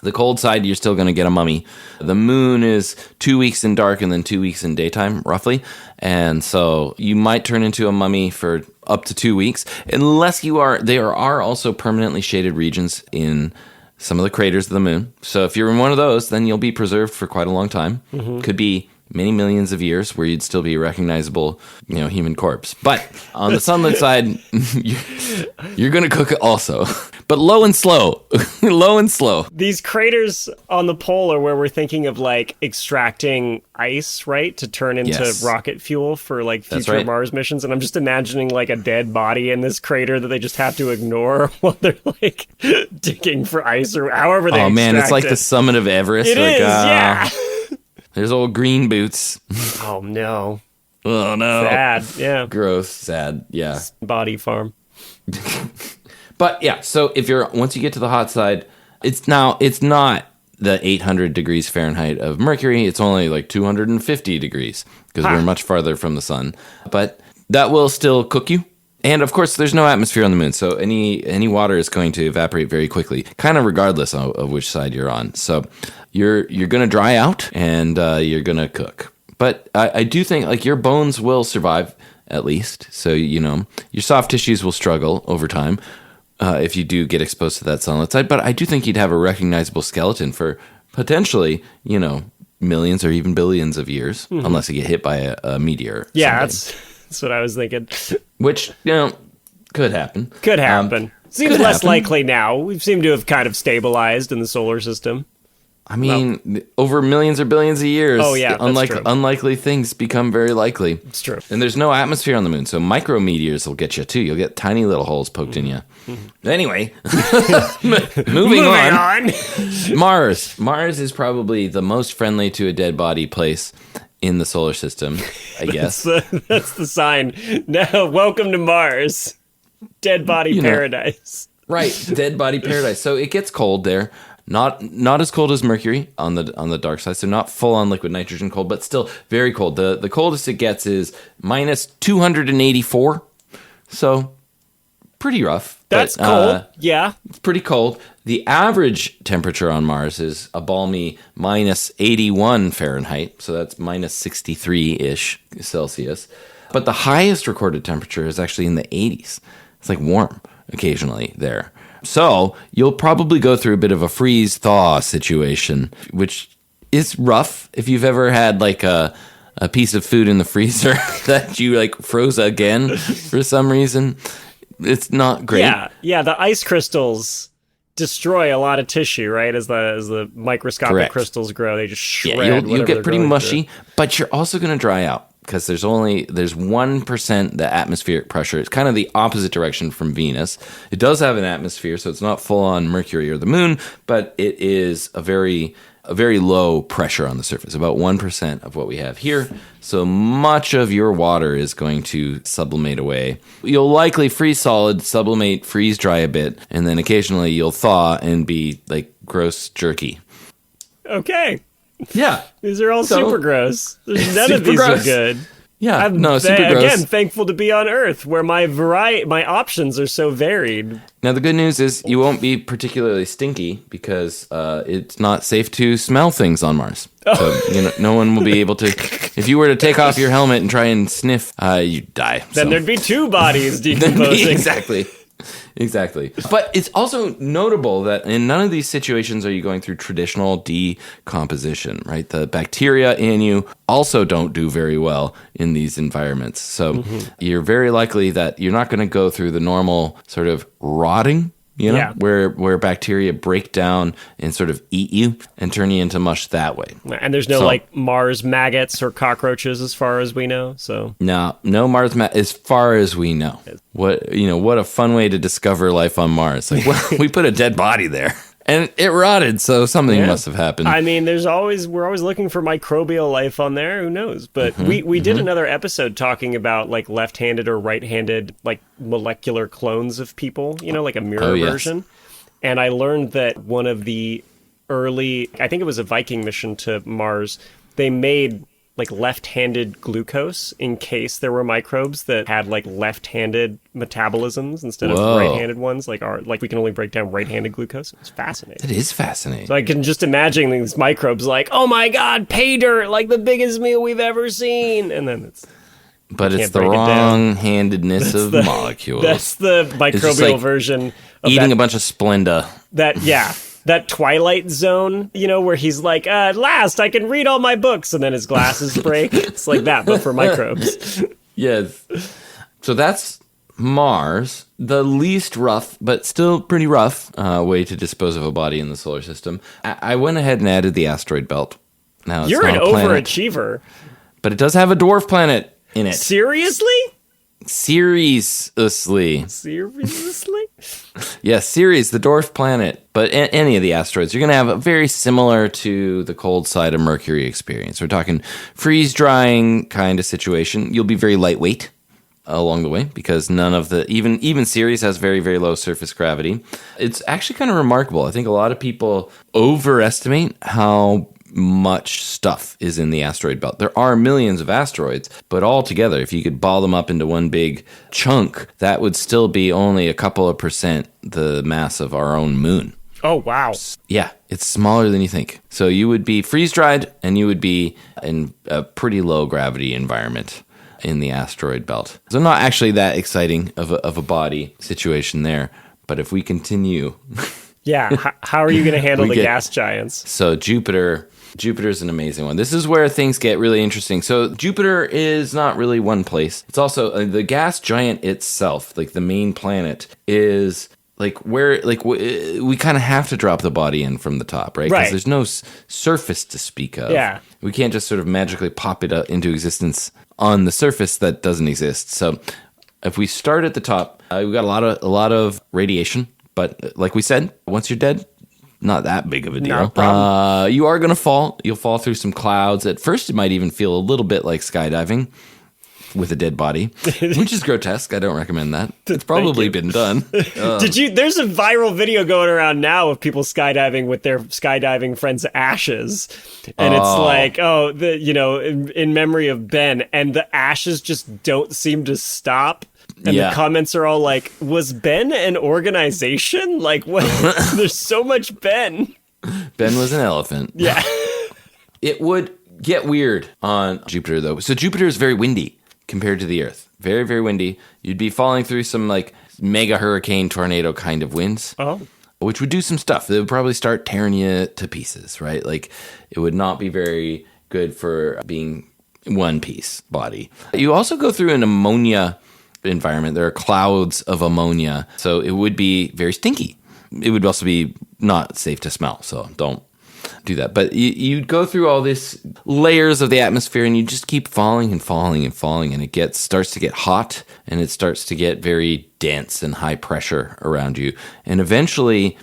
the cold side, you're still going to get a mummy. The moon is 2 weeks in dark and then 2 weeks in daytime, roughly. And so you might turn into a mummy for up to 2 weeks, unless you are. There are also permanently shaded regions in some of the craters of the moon. So if you're in one of those, then you'll be preserved for quite a long time. Mm-hmm. Could be many millions of years where you'd still be a recognizable, human corpse. But on the sunlit side, you're going to cook it also. But low and slow. Low and slow. These craters on the pole are where we're thinking of like extracting ice, right? To turn into rocket fuel for like future Mars missions. And I'm just imagining like a dead body in this crater that they just have to ignore while they're like digging for ice or however they extract man, it's like the summit of Everest. It is, yeah. There's old green boots. Oh, no. Oh, no. Sad, yeah. Gross, sad, yeah. Body farm. But, yeah, so once you get to the hot side, it's not the 800 degrees Fahrenheit of Mercury. It's only like 250 degrees because we're much farther from the sun. But that will still cook you. And, of course, there's no atmosphere on the moon, so any water is going to evaporate very quickly, kind of regardless of which side you're on. So you're going to dry out, and you're going to cook. But I do think, like, your bones will survive, at least. So, your soft tissues will struggle over time if you do get exposed to that sunlit side. But I do think you'd have a recognizable skeleton for potentially, millions or even billions of years, unless you get hit by a meteor. Yeah, that's what I was thinking. Which, could happen. Could happen. Seems less likely now. We seem to have kind of stabilized in the solar system. I mean, over millions or billions of years, unlikely things become very likely. It's true. And there's no atmosphere on the moon, so micrometeors will get you, too. You'll get tiny little holes poked in you. Mm-hmm. Anyway, moving on. Mars. Mars is probably the most friendly to a dead body place in the solar system, I guess. That's the sign. Now, welcome to Mars. Dead body paradise. Right, dead body paradise. So it gets cold there. Not as cold as Mercury on the dark side, so not full on liquid nitrogen cold, but still very cold. The coldest it gets is minus 284. So pretty rough. That's cold. Yeah. It's pretty cold. The average temperature on Mars is a balmy minus 81 Fahrenheit, so that's minus 63-ish Celsius. But the highest recorded temperature is actually in the 80s. It's like warm occasionally there. So you'll probably go through a bit of a freeze-thaw situation, which is rough if you've ever had like a piece of food in the freezer that you like froze again for some reason. It's not great. Yeah, the ice crystals destroy a lot of tissue, right? As the microscopic Correct. crystals grow, they just shred. Yeah, you'll whatever get they're pretty going mushy, through. but you're also going to dry out because there's 1% the atmospheric pressure. It's kind of the opposite direction from Venus. It does have an atmosphere, so it's not full on Mercury or the moon, but it is a very low pressure on the surface, about 1% of what we have here. So much of your water is going to sublimate away. You'll likely freeze solid, sublimate, freeze dry a bit, and then occasionally you'll thaw and be like gross jerky. Okay. Yeah. These are all super gross. None of Super these gross. are good. Yeah, I'm super gross. again thankful to be on Earth, where my options are so varied. Now, the good news is you won't be particularly stinky because it's not safe to smell things on Mars. So, no one will be able to. If you were to take off your helmet and try and sniff, you'd die. Then there'd be two bodies decomposing. Exactly. But it's also notable that in none of these situations are you going through traditional decomposition, right? The bacteria in you also don't do very well in these environments. So you're very likely that you're not going to go through the normal sort of rotting, Yeah. where bacteria break down and sort of eat you and turn you into mush that way. And there's no Mars maggots or cockroaches as far as we know. So No Mars as far as we know. What a fun way to discover life on Mars. Like, well, we put a dead body there and it rotted, so something must have happened. I mean, we're always looking for microbial life on there. Who knows? But we did another episode talking about like left-handed or right-handed like molecular clones of people, like a mirror version. And I learned that one of the early, I think it was a Viking mission to Mars, they made like left-handed glucose in case there were microbes that had like left-handed metabolisms instead of right-handed ones. Like we can only break down right-handed glucose. It's fascinating. It is fascinating. So I can just imagine these microbes like, oh my god, pay dirt, like the biggest meal we've ever seen. And then it's the wrong-handedness of molecules. That's the microbial version of eating a bunch of Splenda. That Twilight Zone, where he's like, at last I can read all my books, and then his glasses break. It's like that, but for microbes. Yes. So that's Mars, the least rough, but still pretty rough way to dispose of a body in the solar system. I went ahead and added the asteroid belt. Now it's You're not an a planet, overachiever. but it does have a dwarf planet in it. Seriously? Seriously. Yes, Ceres, the dwarf planet. But any of the asteroids, you're going to have a very similar to the cold side of Mercury experience. We're talking freeze-drying kind of situation. You'll be very lightweight along the way because none of the even Ceres has very, very low surface gravity. It's actually kind of remarkable. I think a lot of people overestimate how much stuff is in the asteroid belt. There are millions of asteroids, but altogether, if you could ball them up into one big chunk, that would still be only a couple of percent the mass of our own moon. Oh, wow. Yeah, it's smaller than you think. So you would be freeze-dried, and you would be in a pretty low gravity environment in the asteroid belt. So not actually that exciting of a body situation there, but if we continue... Yeah, how are you going to handle the gas giants? So Jupiter's an amazing one. This is where things get really interesting. So Jupiter is not really one place. It's also the gas giant itself, like the main planet, is like where we kind of have to drop the body in from the top, right? Because there's no surface to speak of. Yeah. We can't just sort of magically pop it into existence on the surface that doesn't exist. So if we start at the top, we've got a lot of radiation. But like we said, once you're dead, not that big of a deal. No problem. You are going to fall. You'll fall through some clouds. At first, it might even feel a little bit like skydiving with a dead body, which is grotesque. I don't recommend that. It's probably been done. There's a viral video going around now of people skydiving with their skydiving friends' ashes. And it's like, in memory of Ben. And the ashes just don't seem to stop. And the comments are all like, was Ben an organization? Like, what? There's so much Ben. Ben was an elephant. Yeah. It would get weird on Jupiter, though. So Jupiter is very windy compared to the Earth. Very, very windy. You'd be falling through some, like, mega hurricane tornado kind of winds. Oh. Which would do some stuff. They would probably start tearing you to pieces, right? Like, it would not be very good for being one-piece body. You also go through an ammonia environment. There are clouds of ammonia, so it would be very stinky. it would also be not safe to smell, so don't do that. But you'd go through all these layers of the atmosphere, and you just keep falling and falling and falling, and it starts to get hot, and it starts to get very dense and high pressure around you. And eventually,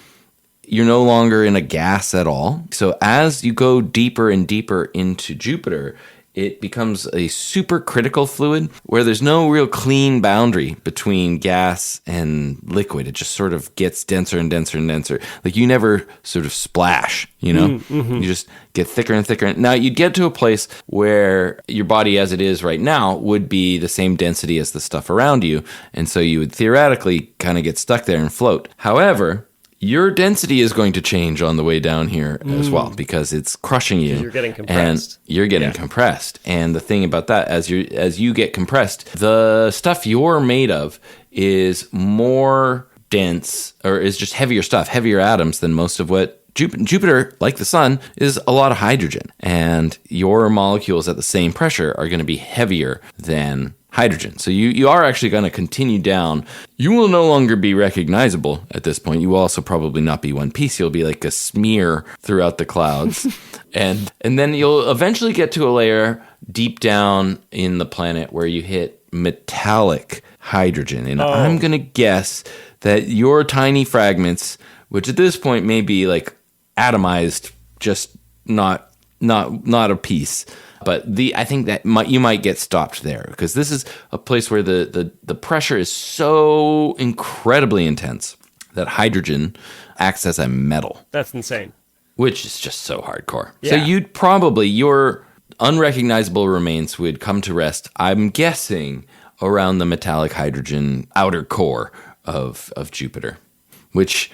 you're no longer in a gas at all. So as you go deeper and deeper into Jupiter, it becomes a supercritical fluid where there's no real clean boundary between gas and liquid. It just sort of gets denser and denser and denser. Like you never sort of splash, you know? Mm-hmm. You just get thicker and thicker. Now you'd get to a place where your body as it is right now would be the same density as the stuff around you. And so you would theoretically kind of get stuck there and float. However, your density is going to change on the way down here as well because it's crushing you. You're getting compressed. And you're getting compressed. And the thing about that, as you get compressed, the stuff you're made of is more dense, or is just heavier stuff, heavier atoms than most of what Jupiter, like the sun, is a lot of hydrogen. And your molecules at the same pressure are going to be heavier than hydrogen. So you are actually going to continue down. You will no longer be recognizable at this point. You will also probably not be one piece. You'll be like a smear throughout the clouds. and then you'll eventually get to a layer deep down in the planet where you hit metallic hydrogen. And I'm going to guess that your tiny fragments, which at this point may be like atomized, just not a piece. But I think that you might get stopped there because this is a place where the pressure is so incredibly intense that hydrogen acts as a metal. That's insane. Which is just so hardcore. Yeah. So your unrecognizable remains would come to rest, I'm guessing, around the metallic hydrogen outer core of Jupiter, which...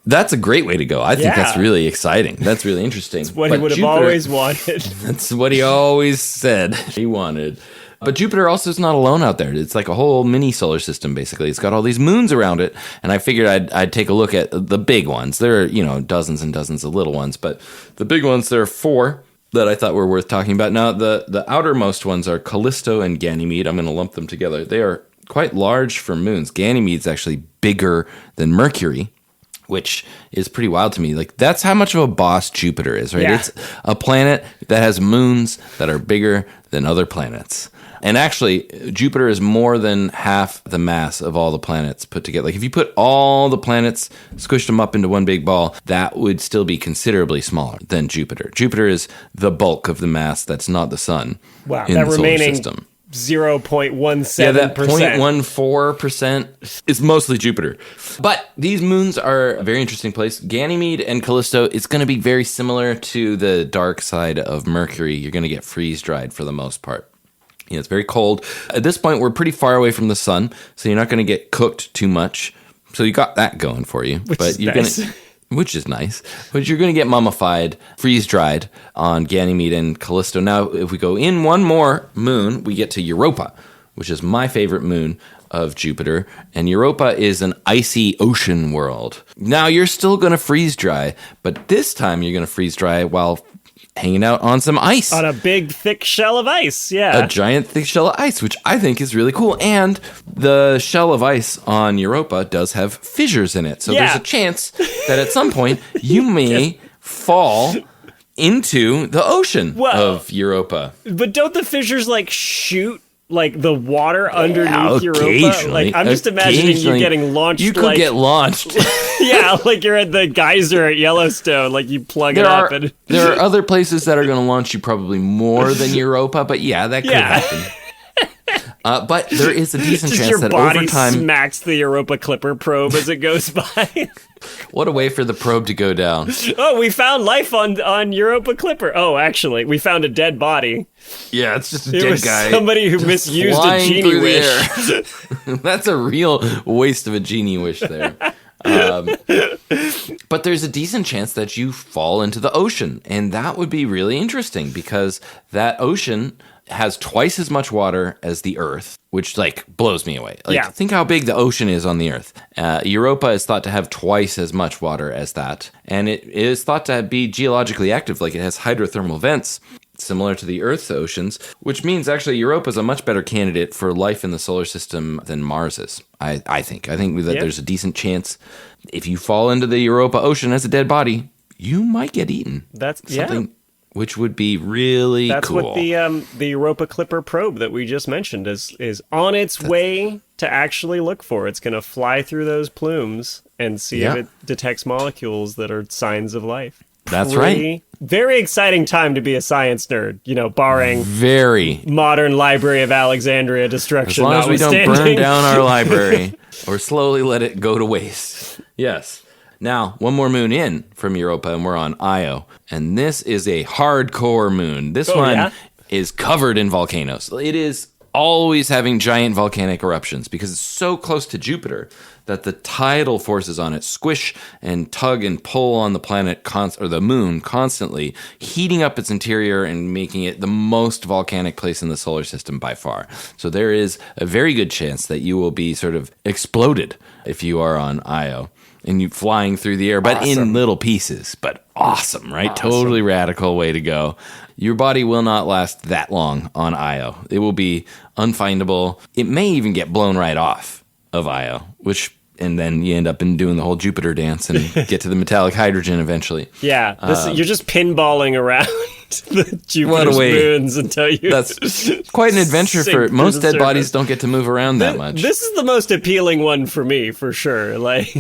That's a great way to go. I think that's really exciting. That's really interesting. That's what he would have always wanted. That's what he always said he wanted. But Jupiter also is not alone out there. It's like a whole mini solar system, basically. It's got all these moons around it. And I figured I'd take a look at the big ones. There are, dozens and dozens of little ones. But the big ones, there are 4 that I thought were worth talking about. Now, the outermost ones are Callisto and Ganymede. I'm going to lump them together. They are quite large for moons. Ganymede's actually bigger than Mercury, which is pretty wild to me. Like, that's how much of a boss Jupiter is, right? Yeah. It's a planet that has moons that are bigger than other planets. And actually, Jupiter is more than half the mass of all the planets put together. Like, if you put all the planets, squished them up into one big ball, that would still be considerably smaller than Jupiter. Jupiter is the bulk of the mass that's not the sun in the solar system. 0.17%. Yeah, that 0.14% is mostly Jupiter. But these moons are a very interesting place. Ganymede and Callisto, it's going to be very similar to the dark side of Mercury. You're going to get freeze-dried for the most part. It's very cold. At this point, we're pretty far away from the sun, so you're not going to get cooked too much. So you got that going for you. Which is nice. But you're going to get mummified, freeze-dried on Ganymede and Callisto. Now, if we go in one more moon, we get to Europa, which is my favorite moon of Jupiter. And Europa is an icy ocean world. Now, you're still going to freeze-dry, but this time you're going to freeze-dry while hanging out on some ice. On a big, thick shell of ice, yeah. A giant, thick shell of ice, which I think is really cool. And the shell of ice on Europa does have fissures in it. So there's a chance that at some point you may fall into the ocean of Europa. But don't the fissures, shoot the water underneath Europa? I'm just imagining you getting launched. You could get launched. Yeah, you're at the geyser at Yellowstone. You plug it up. There are other places that are going to launch you probably more than Europa, but that could happen. But there is a decent chance that over time... your body smacks the Europa Clipper probe as it goes by. What a way for the probe to go down. Oh, we found life on Europa Clipper. Oh, actually, we found a dead body. Yeah, it's just a dead guy. Somebody who misused a genie wish. That's a real waste of a genie wish there. But there's a decent chance that you fall into the ocean, and that would be really interesting because that ocean has twice as much water as the Earth, which blows me away. Think how big the ocean is on the Earth. Europa is thought to have twice as much water as that, and it is thought to be geologically active. It has hydrothermal vents. similar to the Earth's oceans, which means actually Europa is a much better candidate for life in the solar system than Mars is, I think. I think that there's a decent chance if you fall into the Europa Ocean as a dead body, you might get eaten. That's something which would be really That's cool. what the Europa Clipper probe that we just mentioned is on its way to actually look for. It's going to fly through those plumes and see if it detects molecules that are signs of life. That's right. Very exciting time to be a science nerd, barring very modern Library of Alexandria destruction. As long as we don't burn down our library or slowly let it go to waste. Yes. Now, one more moon in from Europa, and we're on Io. And this is a hardcore moon. This one is covered in volcanoes. It is always having giant volcanic eruptions because it's so close to Jupiter that the tidal forces on it squish and tug and pull on the planet or the moon constantly, heating up its interior and making it the most volcanic place in the solar system by far. So there is a very good chance that you will be sort of exploded if you are on Io. And you flying through the air, but in little pieces. But awesome, right? Awesome. Totally radical way to go. Your body will not last that long on Io. It will be unfindable. It may even get blown right off of Io, and then you end up doing the whole Jupiter dance and get to the metallic hydrogen eventually. Yeah, you're just pinballing around the Jupiter's moons until you... That's quite an adventure for... Most dead bodies don't get to move around that much. This is the most appealing one for me, for sure.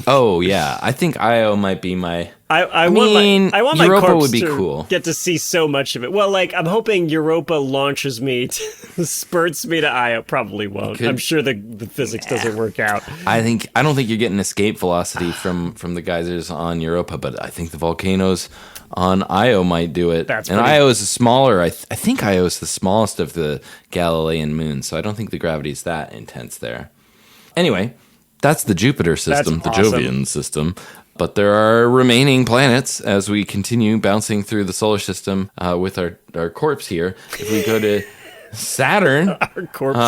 Oh, yeah. I think Io might be my... I want my Europa corpse would be to cool. Get to see so much of it. Well, I'm hoping Europa launches me, spurts me to Io. Probably won't. I'm sure the physics doesn't work out. I don't think you're getting escape velocity from the geysers on Europa, but I think the volcanoes on Io might do it. Io is smaller. I think Io is the smallest of the Galilean moons, so I don't think the gravity is that intense there. Anyway, that's the Jupiter system, the Jovian system. But there are remaining planets as we continue bouncing through the solar system with our corpse here. If we go to Saturn, our corpse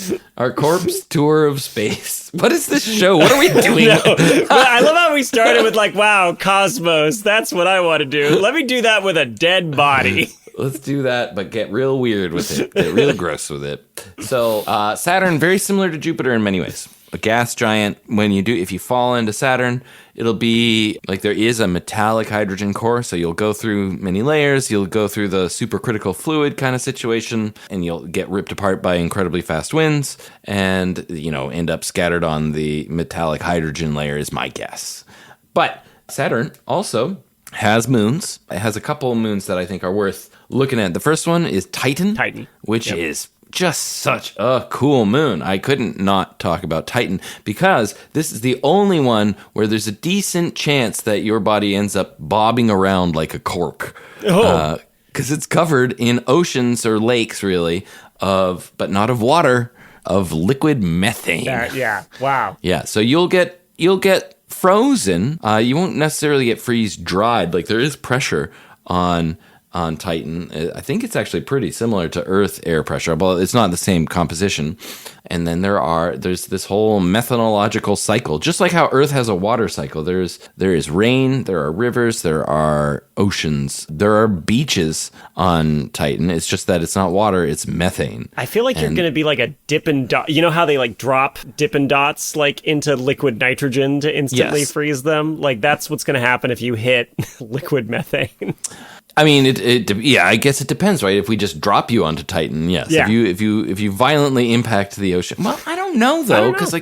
tour. Our corpse tour of space. What is this show? What are we doing? I love how we started with wow, cosmos. That's what I want to do. Let me do that with a dead body. Let's do that, but get real weird with it. Get real gross with it. So Saturn, very similar to Jupiter in many ways. A gas giant. If you fall into Saturn, it'll be there is a metallic hydrogen core, so you'll go through many layers, you'll go through the supercritical fluid kind of situation, and you'll get ripped apart by incredibly fast winds, and end up scattered on the metallic hydrogen layer is my guess. But Saturn also has moons. It has a couple of moons that I think are worth looking at. The first one is Titan. Which is just such a cool moon. I couldn't not talk about Titan because this is the only one where there's a decent chance that your body ends up bobbing around like a cork. Because it's covered in oceans or lakes, really, but not of water, of liquid methane. Wow. Yeah, so you'll get frozen. You won't necessarily get freeze dried. There is pressure on Titan. I think it's actually pretty similar to Earth air pressure, but it's not the same composition. And then there's this whole methanological cycle, just like how Earth has a water cycle. There is rain, there are rivers, there are oceans, there are beaches on Titan. It's just that it's not water, it's methane. I feel like you're going to be like a Dippin' Dot. You know how they drop Dippin' Dots into liquid nitrogen to instantly freeze them? That's what's going to happen if you hit liquid methane. I mean, I guess it depends, right? If we just drop you onto Titan, yes. Yeah. If you violently impact the ocean, well, I don't know though, because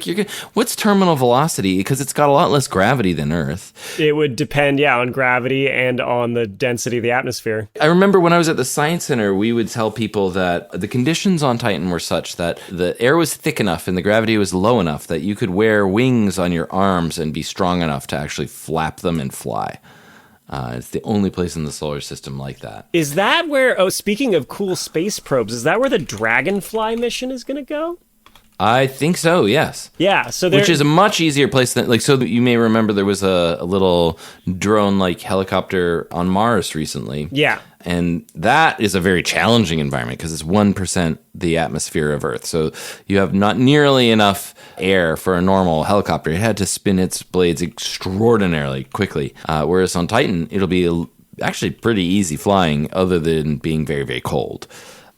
what's terminal velocity? Because it's got a lot less gravity than Earth. It would depend, on gravity and on the density of the atmosphere. I remember when I was at the Science Center, we would tell people that the conditions on Titan were such that the air was thick enough and the gravity was low enough that you could wear wings on your arms and be strong enough to actually flap them and fly. It's the only place in the solar system like that. Is that where, speaking of cool space probes, is that where the Dragonfly mission is going to go? I think so, yes. Yeah, so which is a much easier place than, so that you may remember there was a little drone-like helicopter on Mars recently. Yeah. And that is a very challenging environment because it's 1% the atmosphere of Earth. So you have not nearly enough air for a normal helicopter. It had to spin its blades extraordinarily quickly. Whereas on Titan, it'll be actually pretty easy flying other than being very, very cold.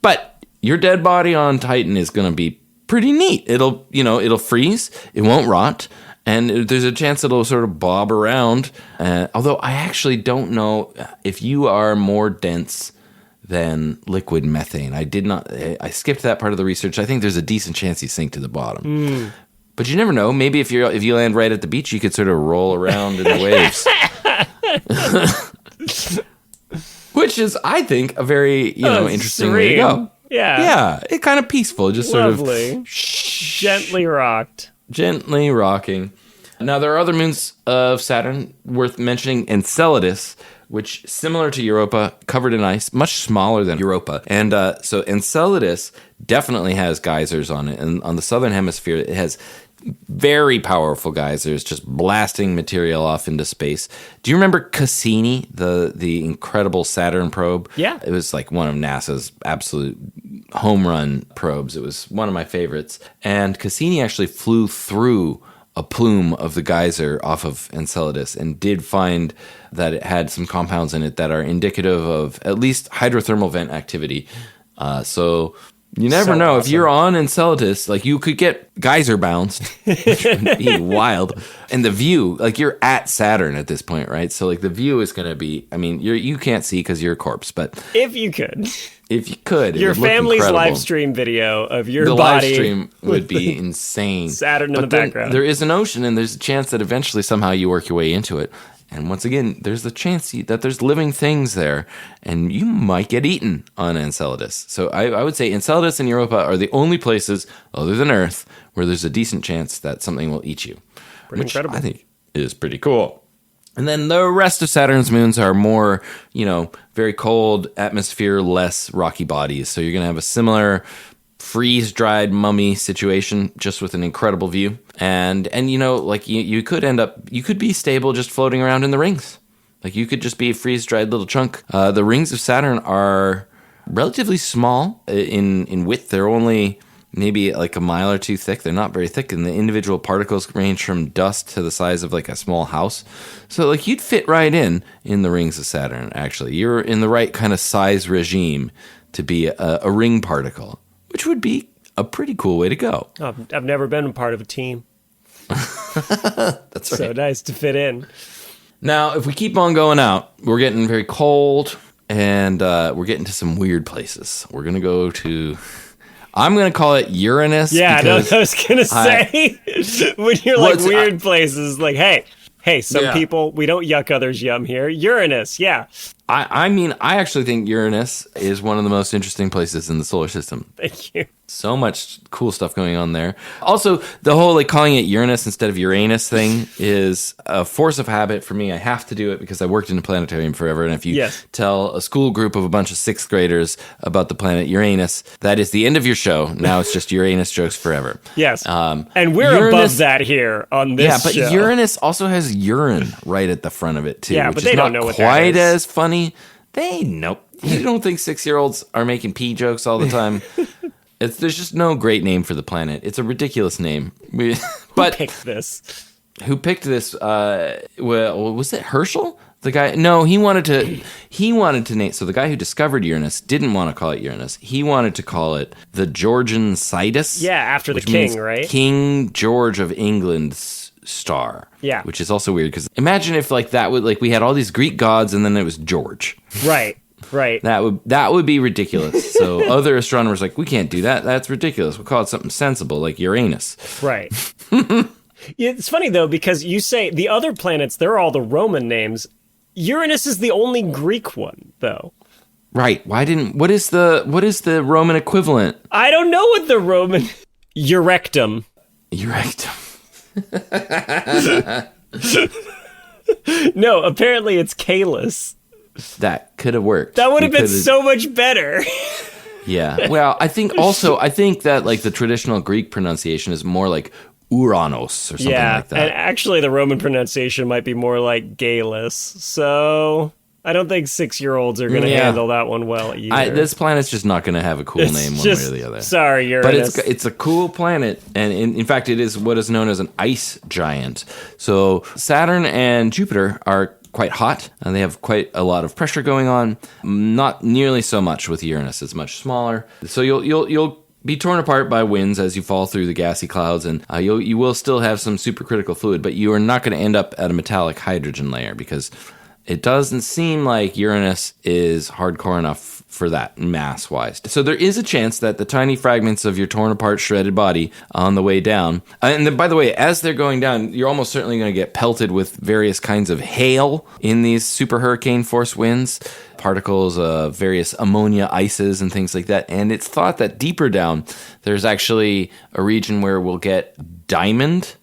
But your dead body on Titan is going to be pretty neat. It'll freeze. It won't rot. And there's a chance it'll sort of bob around. Although I actually don't know if you are more dense than liquid methane. I skipped that part of the research. I think there's a decent chance you sink to the bottom. But you never know. Maybe if you land right at the beach, you could sort of roll around in the waves. Which is, I think, a very interesting way to go. Yeah. It's kind of peaceful. Just Lovely. sort of Gently rocked. Gently rocking. Now, there are other moons of Saturn worth mentioning. Enceladus, which, similar to Europa, covered in ice, much smaller than Europa. And so Enceladus definitely has geysers on it. And on the southern hemisphere, it has very powerful geysers just blasting material off into space. Do you remember Cassini, the incredible Saturn probe? Yeah. It was like one of NASA's absolute home run probes. It was one of my favorites. And Cassini actually flew through a plume of the geyser off of Enceladus and did find that it had some compounds in it that are indicative of at least hydrothermal vent activity. So you never know. Awesome. If you're on Enceladus, like you could get geyser bounced, which would be wild. And the view, like you're at Saturn at this point, right? So like the view is going to be, I mean, you can't see because you're a corpse, but if you could, your family's live stream video of your the body. live stream would be insane. Saturn in the background. There is an ocean, and there's a chance that eventually somehow you work your way into it. And once again, there's the chance that there's living things there, and you might get eaten on Enceladus. So I would say Enceladus and Europa are the only places, other than Earth, where there's a decent chance that something will eat you. Pretty incredible. I think is pretty cool. And then the rest of Saturn's moons are more, very cold atmosphere, less rocky bodies. So you're going to have a similar freeze-dried mummy situation, just with an incredible view. And you could be stable just floating around in the rings. Like you could just be a freeze-dried little chunk. The rings of Saturn are relatively small in width. They're only maybe like a mile or two thick. They're not very thick, and the individual particles range from dust to the size of like a small house. So like you'd fit right in the rings of Saturn, actually. You're in the right kind of size regime to be a ring particle, which would be a pretty cool way to go. Oh, I've never been a part of a team. That's right. So nice to fit in. Now, if we keep on going out, we're getting very cold, and we're getting to some weird places. We're going to go to... I'm going to call it Uranus. Yeah, I was going to say, when you're like weird places, like, hey, some people, we don't yuck others yum here. Uranus, yeah. I mean, I actually think Uranus is one of the most interesting places in the solar system. Thank you. So much cool stuff going on there. Also, the whole like calling it Uranus instead of Uranus thing is a force of habit for me. I have to do it because I worked in a planetarium forever. And if you tell a school group of a bunch of sixth graders about the planet Uranus, that is the end of your show. Now it's just Uranus jokes forever. Yes. And we're above that here on this show. Yeah, but Uranus also has urine right at the front of it too. Yeah, which but is they not don't know what quite that is. as funny. Nope. You don't think 6-year-olds are making pee jokes all the time? There's just no great name for the planet. It's a ridiculous name. Who picked this? Who picked this? Well, was it Herschel? The guy? No, he wanted to name. So the guy who discovered Uranus didn't want to call it Uranus. He wanted to call it the Georgian Sidus. Yeah, after the king, right? King George of England's star. Yeah. Which is also weird because imagine if like that would like we had all these Greek gods and then it was George. Right. That would be ridiculous. So other astronomers were like, we can't do that. That's ridiculous. We'll call it something sensible like Uranus. Right. It's funny though because you say the other planets, they're all the Roman names. Uranus is the only Greek one though. Right. What is the Roman equivalent? I don't know what the Roman Eurectum. No, apparently it's Caelus. That could have worked. That would have been so much better. Yeah. Well, I think that like the traditional Greek pronunciation is more like Uranos or something like that. And actually the Roman pronunciation might be more like Galus. So I don't think 6-year-olds are going to handle that one well either. This planet's just not going to have a cool name one way or the other. Sorry, Uranus. But it's a cool planet, and in fact, it is what is known as an ice giant. So Saturn and Jupiter are quite hot, and they have quite a lot of pressure going on. Not nearly so much with Uranus; it's much smaller. So you'll be torn apart by winds as you fall through the gassy clouds, and you will still have some supercritical fluid, but you are not going to end up at a metallic hydrogen layer because it doesn't seem like Uranus is hardcore enough for that mass-wise. So there is a chance that the tiny fragments of your torn-apart, shredded body on the way down, and then, by the way, as they're going down, you're almost certainly going to get pelted with various kinds of hail in these super hurricane force winds, particles of various ammonia ices and things like that. And it's thought that deeper down, there's actually a region where we'll get diamond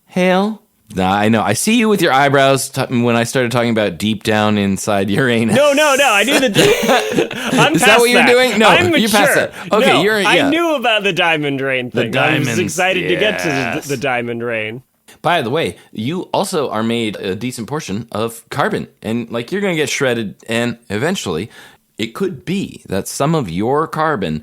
hail. Nah, I know. I see you with your eyebrows when I started talking about deep down inside Uranus. No. I knew that. I'm Is past that what you're doing? No, I'm you're past that. Okay, no, yeah. I knew about the diamond rain thing. I was diamonds, excited to get yes. to the diamond rain. By the way, you also are made a decent portion of carbon, and like you're going to get shredded, and eventually it could be that some of your carbon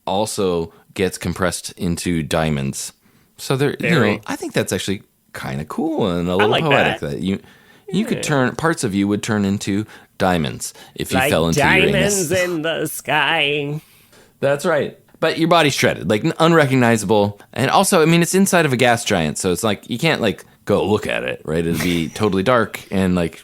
also gets compressed into diamonds. So I think that's actually kind of cool and a little poetic that you could turn parts of you would turn into diamonds if you fell into diamonds Uranus. in the sky. That's right. But your body's shredded, like unrecognizable. And also, I mean, it's inside of a gas giant, so it's like you can't like go look at it, right? It'd be totally dark and like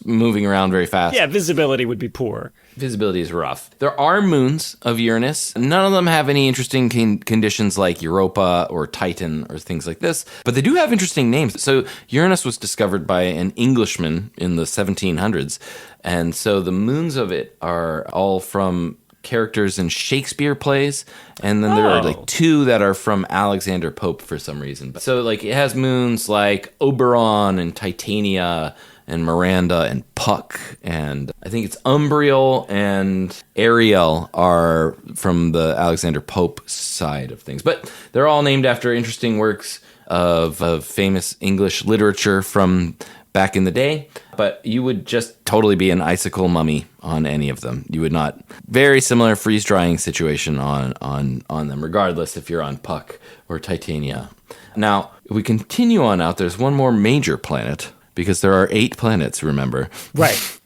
moving around very fast. Yeah, visibility would be poor. Visibility is rough. There are moons of Uranus. None of them have any interesting conditions like Europa or Titan or things like this, but they do have interesting names. So Uranus was discovered by an Englishman in the 1700s, and so the moons of it are all from characters in Shakespeare plays, and then there are like two that are from Alexander Pope for some reason. So like it has moons like Oberon and Titania and Miranda and Puck, and I think it's Umbriel and Ariel are from the Alexander Pope side of things. But they're all named after interesting works of famous English literature from back in the day. But you would just totally be an icicle mummy on any of them. You would not. Very similar freeze-drying situation on them, regardless if you're on Puck or Titania. Now, if we continue on out, there's one more major planet, because there are 8 planets, remember? Right.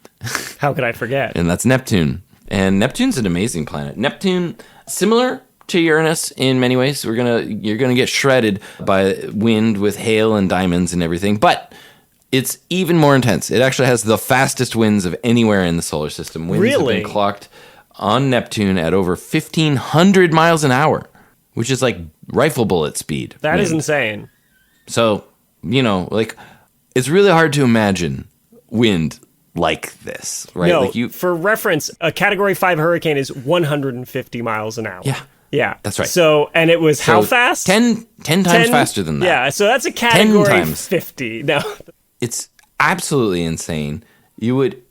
How could I forget? And that's Neptune. And Neptune's an amazing planet. Neptune, similar to Uranus in many ways. You're gonna get shredded by wind with hail and diamonds and everything, but it's even more intense. It actually has the fastest winds of anywhere in the solar system. Winds have been clocked on Neptune at over 1,500 miles an hour, which is like rifle bullet speed. That is insane. So, like, it's really hard to imagine wind like this, right? No, like for reference, a Category 5 hurricane is 150 miles an hour. Yeah. That's right. So, and it was how fast? 10 times faster than that. Yeah, so that's a Category 10 times. 50. No. It's absolutely insane. It would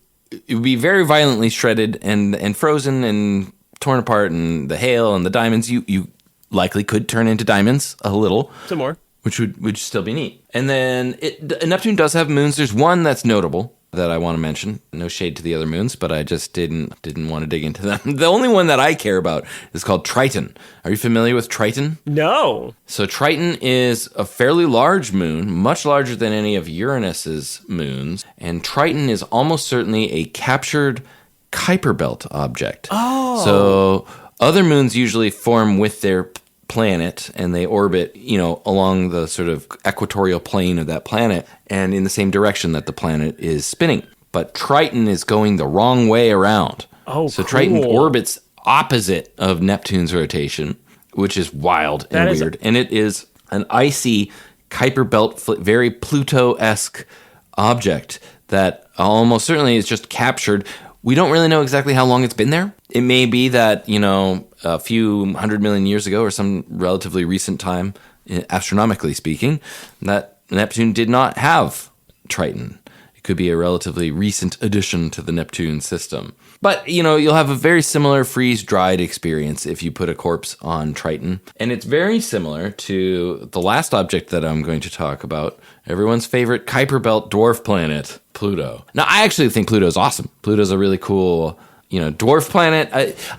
be very violently shredded and frozen and torn apart, and the hail and the diamonds, you likely could turn into diamonds a little. Some more. Which would still be neat. And then Neptune does have moons. There's one that's notable that I want to mention. No shade to the other moons, but I just didn't want to dig into them. The only one that I care about is called Triton. Are you familiar with Triton? No. So Triton is a fairly large moon, much larger than any of Uranus's moons. And Triton is almost certainly a captured Kuiper Belt object. Oh. So other moons usually form with their planet, and they orbit, along the sort of equatorial plane of that planet and in the same direction that the planet is spinning. But Triton is going the wrong way around. Oh, so cool. Triton orbits opposite of Neptune's rotation, which is wild and weird. And it is an icy Kuiper Belt, very Pluto-esque object that almost certainly is just captured. We don't really know exactly how long it's been there. It may be that, a few 100 million years ago or some relatively recent time, astronomically speaking, that Neptune did not have Triton. It could be a relatively recent addition to the Neptune system. But, you'll have a very similar freeze-dried experience if you put a corpse on Triton. And it's very similar to the last object that I'm going to talk about, everyone's favorite Kuiper Belt dwarf planet, Pluto. Now, I actually think Pluto's awesome. Pluto's a really cool, dwarf planet.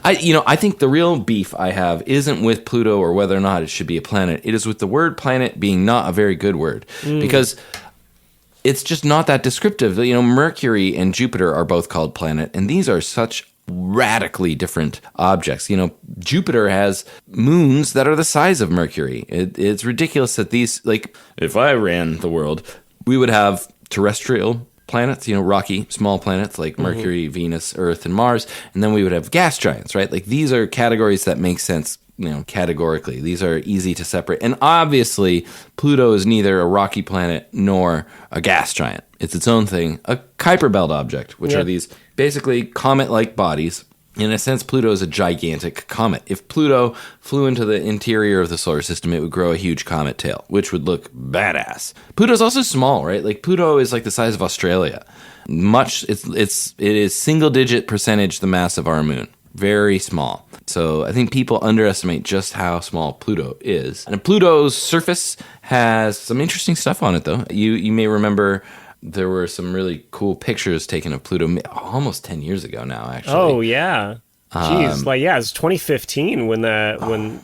I think the real beef I have isn't with Pluto or whether or not it should be a planet. It is with the word planet being not a very good word. Because it's just not that descriptive. You know, Mercury and Jupiter are both called planet, and these are such radically different objects. You know, Jupiter has moons that are the size of Mercury. It's ridiculous that these, like, if I ran the world, we would have terrestrial planets, you know, rocky, small planets like Mercury, Venus, Earth, and Mars, and then we would have gas giants, right? Like, these are categories that make sense, you know, categorically. These are easy to separate. And obviously, Pluto is neither a rocky planet nor a gas giant. It's its own thing, a Kuiper Belt object, which are these basically comet-like bodies. In a sense, Pluto is a gigantic comet. If Pluto flew into the interior of the solar system, it would grow a huge comet tail, which would look badass. Pluto's also small, right? Like, Pluto is like the size of Australia. It is single-digit percentage the mass of our moon. Very small. So I think people underestimate just how small Pluto is. And Pluto's surface has some interesting stuff on it, though. You may remember there were some really cool pictures taken of Pluto almost 10 years ago now, actually. Oh, yeah. Jeez, it's 2015 when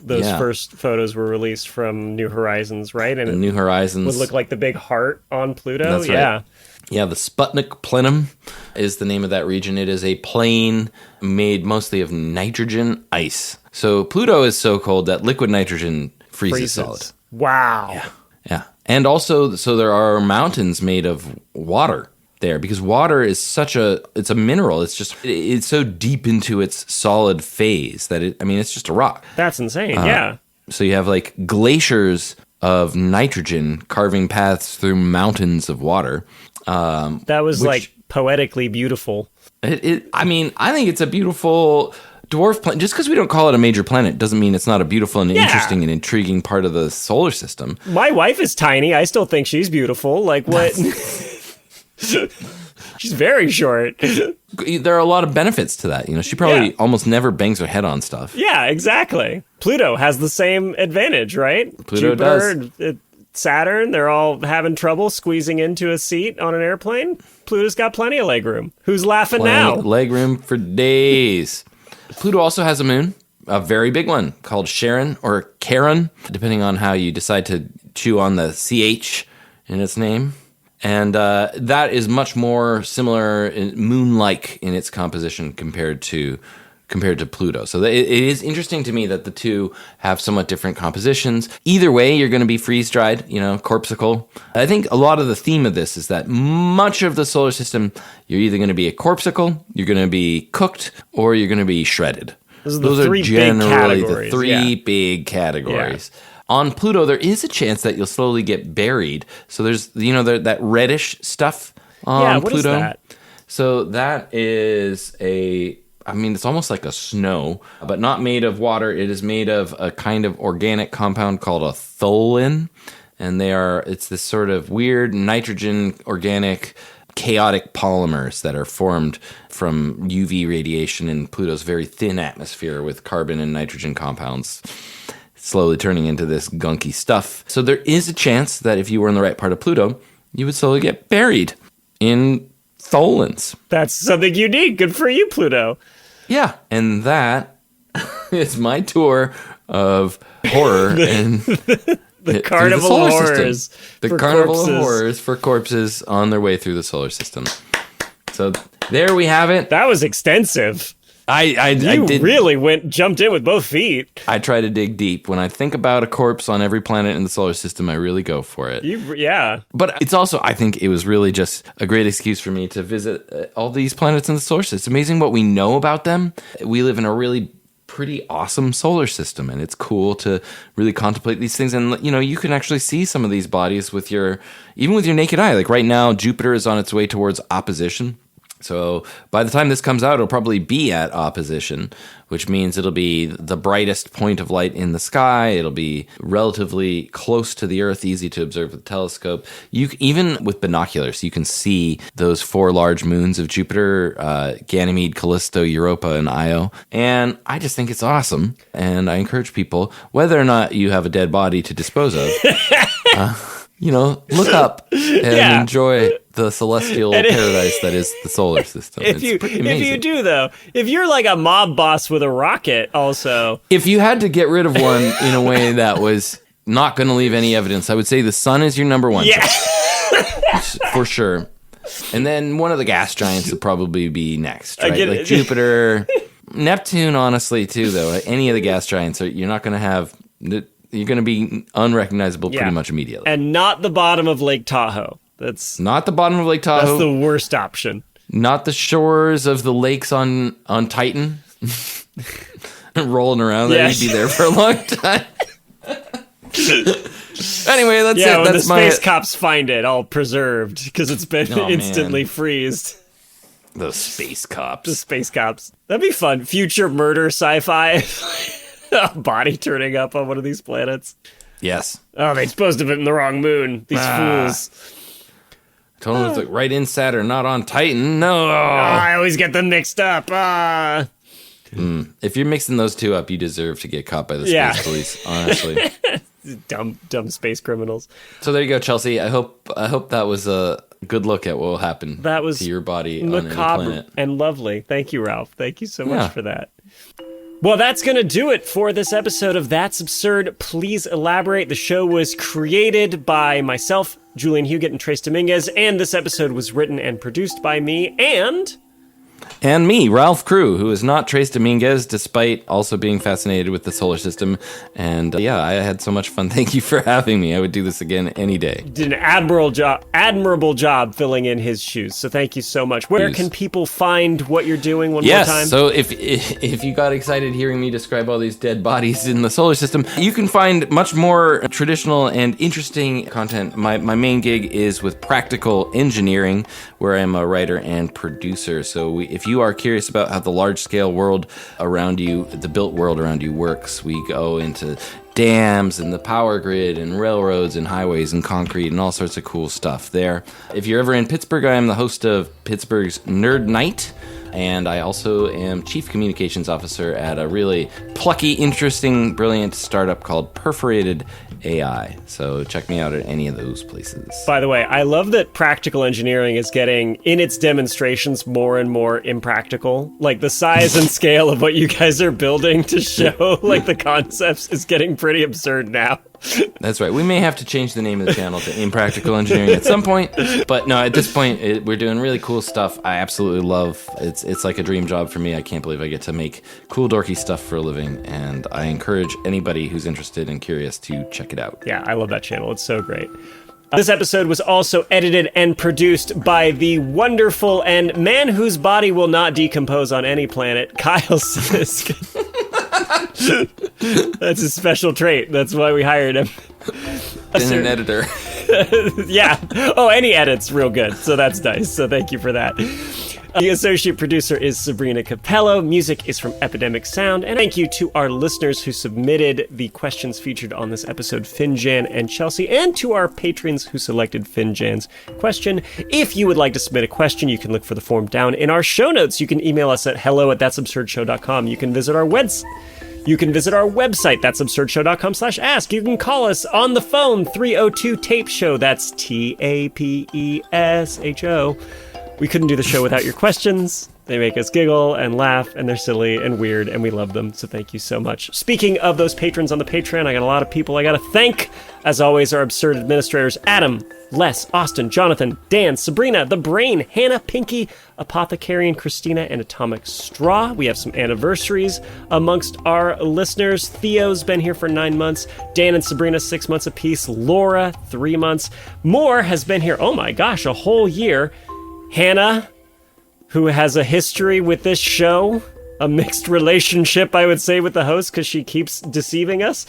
those first photos were released from New Horizons, right? And New Horizons would look like the big heart on Pluto. That's right. Yeah, the Sputnik Plenum is the name of that region. It is a plain made mostly of nitrogen ice. So Pluto is so cold that liquid nitrogen freezes solid. Wow. Yeah. And also, so there are mountains made of water there, because water is it's a mineral. It's so deep into its solid phase that it's just a rock. That's insane, yeah. So you have like glaciers of nitrogen carving paths through mountains of water. That was like poetically beautiful. I think it's a beautiful dwarf planet. Just because we don't call it a major planet doesn't mean it's not a beautiful and interesting and intriguing part of the solar system. My wife is tiny. I still think she's beautiful. Like, what? She's very short. There are a lot of benefits to that. You know, she probably almost never bangs her head on stuff. Yeah, exactly. Pluto has the same advantage, right? Pluto Jupiter, does. Saturn, they're all having trouble squeezing into a seat on an airplane. Pluto's got plenty of legroom. Who's laughing now? Legroom for days. Pluto also has a moon, a very big one, called Charon or Charon, depending on how you decide to chew on the CH in its name. And that is much more similar, moon-like in its composition compared to Pluto. So it is interesting to me that the two have somewhat different compositions. Either way, you're going to be freeze-dried, corpsicle. I think a lot of the theme of this is that much of the solar system, you're either going to be a corpsicle, you're going to be cooked, or you're going to be shredded. Those are generally the three big categories. Yeah. On Pluto, there is a chance that you'll slowly get buried. So there's, that reddish stuff on Pluto. What is that? So that is it's almost like a snow, but not made of water. It is made of a kind of organic compound called a tholin. And it's this sort of weird nitrogen organic chaotic polymers that are formed from UV radiation in Pluto's very thin atmosphere with carbon and nitrogen compounds slowly turning into this gunky stuff. So there is a chance that if you were in the right part of Pluto, you would slowly get buried in tholins. That's something unique. Good for you, Pluto. Yeah, and that is my tour of horror and the carnival of horrors. The carnival of horrors for corpses on their way through the solar system. So there we have it. That was extensive. You really jumped in with both feet. I try to dig deep. When I think about a corpse on every planet in the solar system, I really go for it. But it's also, I think it was really just a great excuse for me to visit all these planets in the solar system. It's amazing what we know about them. We live in a really pretty awesome solar system, and it's cool to really contemplate these things. And, you can actually see some of these bodies even with your naked eye. Like right now, Jupiter is on its way towards opposition. So by the time this comes out, it'll probably be at opposition, which means it'll be the brightest point of light in the sky. It'll be relatively close to the Earth, easy to observe with a telescope. Even with binoculars, you can see those 4 large moons of Jupiter, Ganymede, Callisto, Europa, and Io. And I just think it's awesome. And I encourage people, whether or not you have a dead body to dispose of, look up and enjoy the celestial paradise that is the solar system. If you do, though, if you're like a mob boss with a rocket also. If you had to get rid of one in a way that was not going to leave any evidence, I would say the sun is your number one choice. for sure. And then one of the gas giants would probably be next, right? get Like it. Jupiter, Neptune, honestly, too, though. Any of the gas giants, you're not going to have... You're going to be unrecognizable pretty much immediately. And not the bottom of Lake Tahoe. That's not the bottom of Lake Tahoe. That's the worst option. Not the shores of the lakes on Titan. Rolling around there. You'd be there for a long time. Anyway, that's it. When That's the space cops find it all preserved because it's been instantly freezed. The space cops. The space cops. That'd be fun. Future murder sci-fi. A body turning up on one of these planets. Yes. Oh, they disposed of it in the wrong moon. These fools. Told them it's right in Saturn, not on Titan. No. I always get them mixed up. If you're mixing those two up, you deserve to get caught by the space police, honestly. Dumb space criminals. So there you go, Chelsea. I hope that was a good look at what will happen to your body on any planet. And lovely. Thank you, Ralph. Thank you so much for that. Well, that's going to do it for this episode of That's Absurd. Please elaborate. The show was created by myself, Julian Huguet, and Trace Dominguez, and this episode was written and produced by me and me, Ralph Crewe, who is not Trace Dominguez, despite also being fascinated with the solar system. And I had so much fun. Thank you for having me. I would do this again any day. Did an admirable job filling in his shoes. So thank you so much. Where can people find what you're doing one more time? Yes, so if you got excited hearing me describe all these dead bodies in the solar system, you can find much more traditional and interesting content. My main gig is with Practical Engineering, where I'm a writer and producer. So if you are curious about how the large-scale world around you, the built world around you works, we go into dams and the power grid and railroads and highways and concrete and all sorts of cool stuff there. If you're ever in Pittsburgh, I am the host of Pittsburgh's Nerd Night, and I also am Chief Communications Officer at a really plucky, interesting, brilliant startup called Perforated AI. So check me out at any of those places. By the way, I love that Practical Engineering is getting, in its demonstrations, more and more impractical. Like, the size and scale of what you guys are building to show, like, the concepts is getting pretty absurd now. That's right. We may have to change the name of the channel to Impractical Engineering at some point, but no, at this point, we're doing really cool stuff. I absolutely love it. It's like a dream job for me. I can't believe I get to make cool, dorky stuff for a living, and I encourage anybody who's interested and curious to check it out. Yeah, I love that channel. It's so great. This episode was also edited and produced by the wonderful and man whose body will not decompose on any planet, Kyle Sisk. That's his special trait. That's why we hired him. And an editor. Yeah. Oh, and he edits real good. So that's nice. So thank you for that. The associate producer is Sabrina Capello. Music is from Epidemic Sound. And thank you to our listeners who submitted the questions featured on this episode, Finjan and Chelsea, and to our patrons who selected Finjan's question. If you would like to submit a question, you can look for the form down in our show notes. You can email us at hello@that'sabsurdshow.com. You can visit our website, that'sabsurdshow.com/ask. You can call us on the phone, 302-TAPE-SHOW. That's TAPESHO. We couldn't do the show without your questions. They make us giggle and laugh, and they're silly and weird, and we love them, so thank you so much. Speaking of those patrons on the Patreon, I got a lot of people I gotta thank. As always, our absurd administrators, Adam, Les, Austin, Jonathan, Dan, Sabrina, The Brain, Hannah, Pinky, Apothecarian, Christina, and Atomic Straw. We have some anniversaries amongst our listeners. Theo's been here for 9 months. Dan and Sabrina, 6 months apiece. Laura, 3 months. Moore has been here, oh my gosh, a whole year. Hannah, who has a history with this show, a mixed relationship, I would say, with the host, because she keeps deceiving us.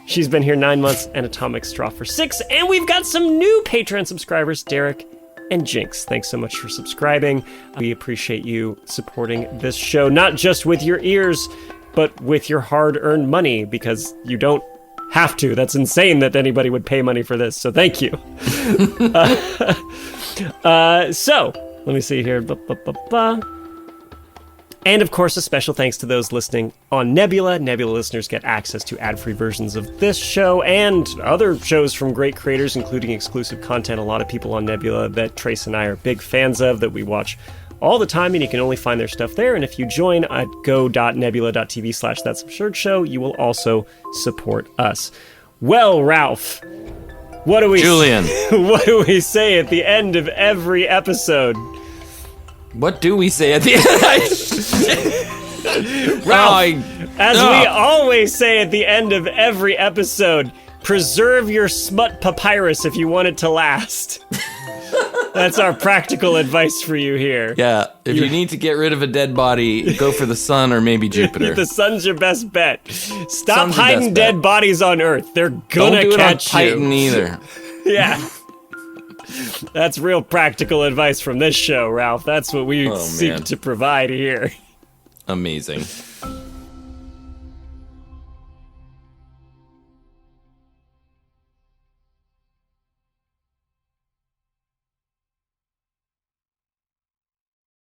She's been here 9 months, and Atomic Straw for 6. And we've got some new Patreon subscribers, Derek and Jinx. Thanks so much for subscribing. We appreciate you supporting this show, not just with your ears, but with your hard-earned money, because you don't have to. That's insane that anybody would pay money for this, so thank you. So, let me see here. And of course, a special thanks to those listening on Nebula. Nebula listeners get access to ad-free versions of this show and other shows from great creators, including exclusive content. A lot of people on Nebula that Trace and I are big fans of, that we watch all the time, and you can only find their stuff there. And if you join at go.nebula.tv/that'sabsurdshow, you will also support us. Well, Ralph, What do we Julian. What do we say at the end of every episode? What do we say at the end? Ralph, as we always say at the end of every episode, preserve your smut papyrus if you want it to last. That's our practical advice for you here. Yeah, if you need to get rid of a dead body, go for the sun or maybe Jupiter. The sun's your best bet. Stop Sun's your hiding best dead bet. bodies on Earth. They're Don't gonna do it on catch Titan you. either. Yeah. That's real practical advice from this show, Ralph. That's what we seek man. to provide here. Amazing.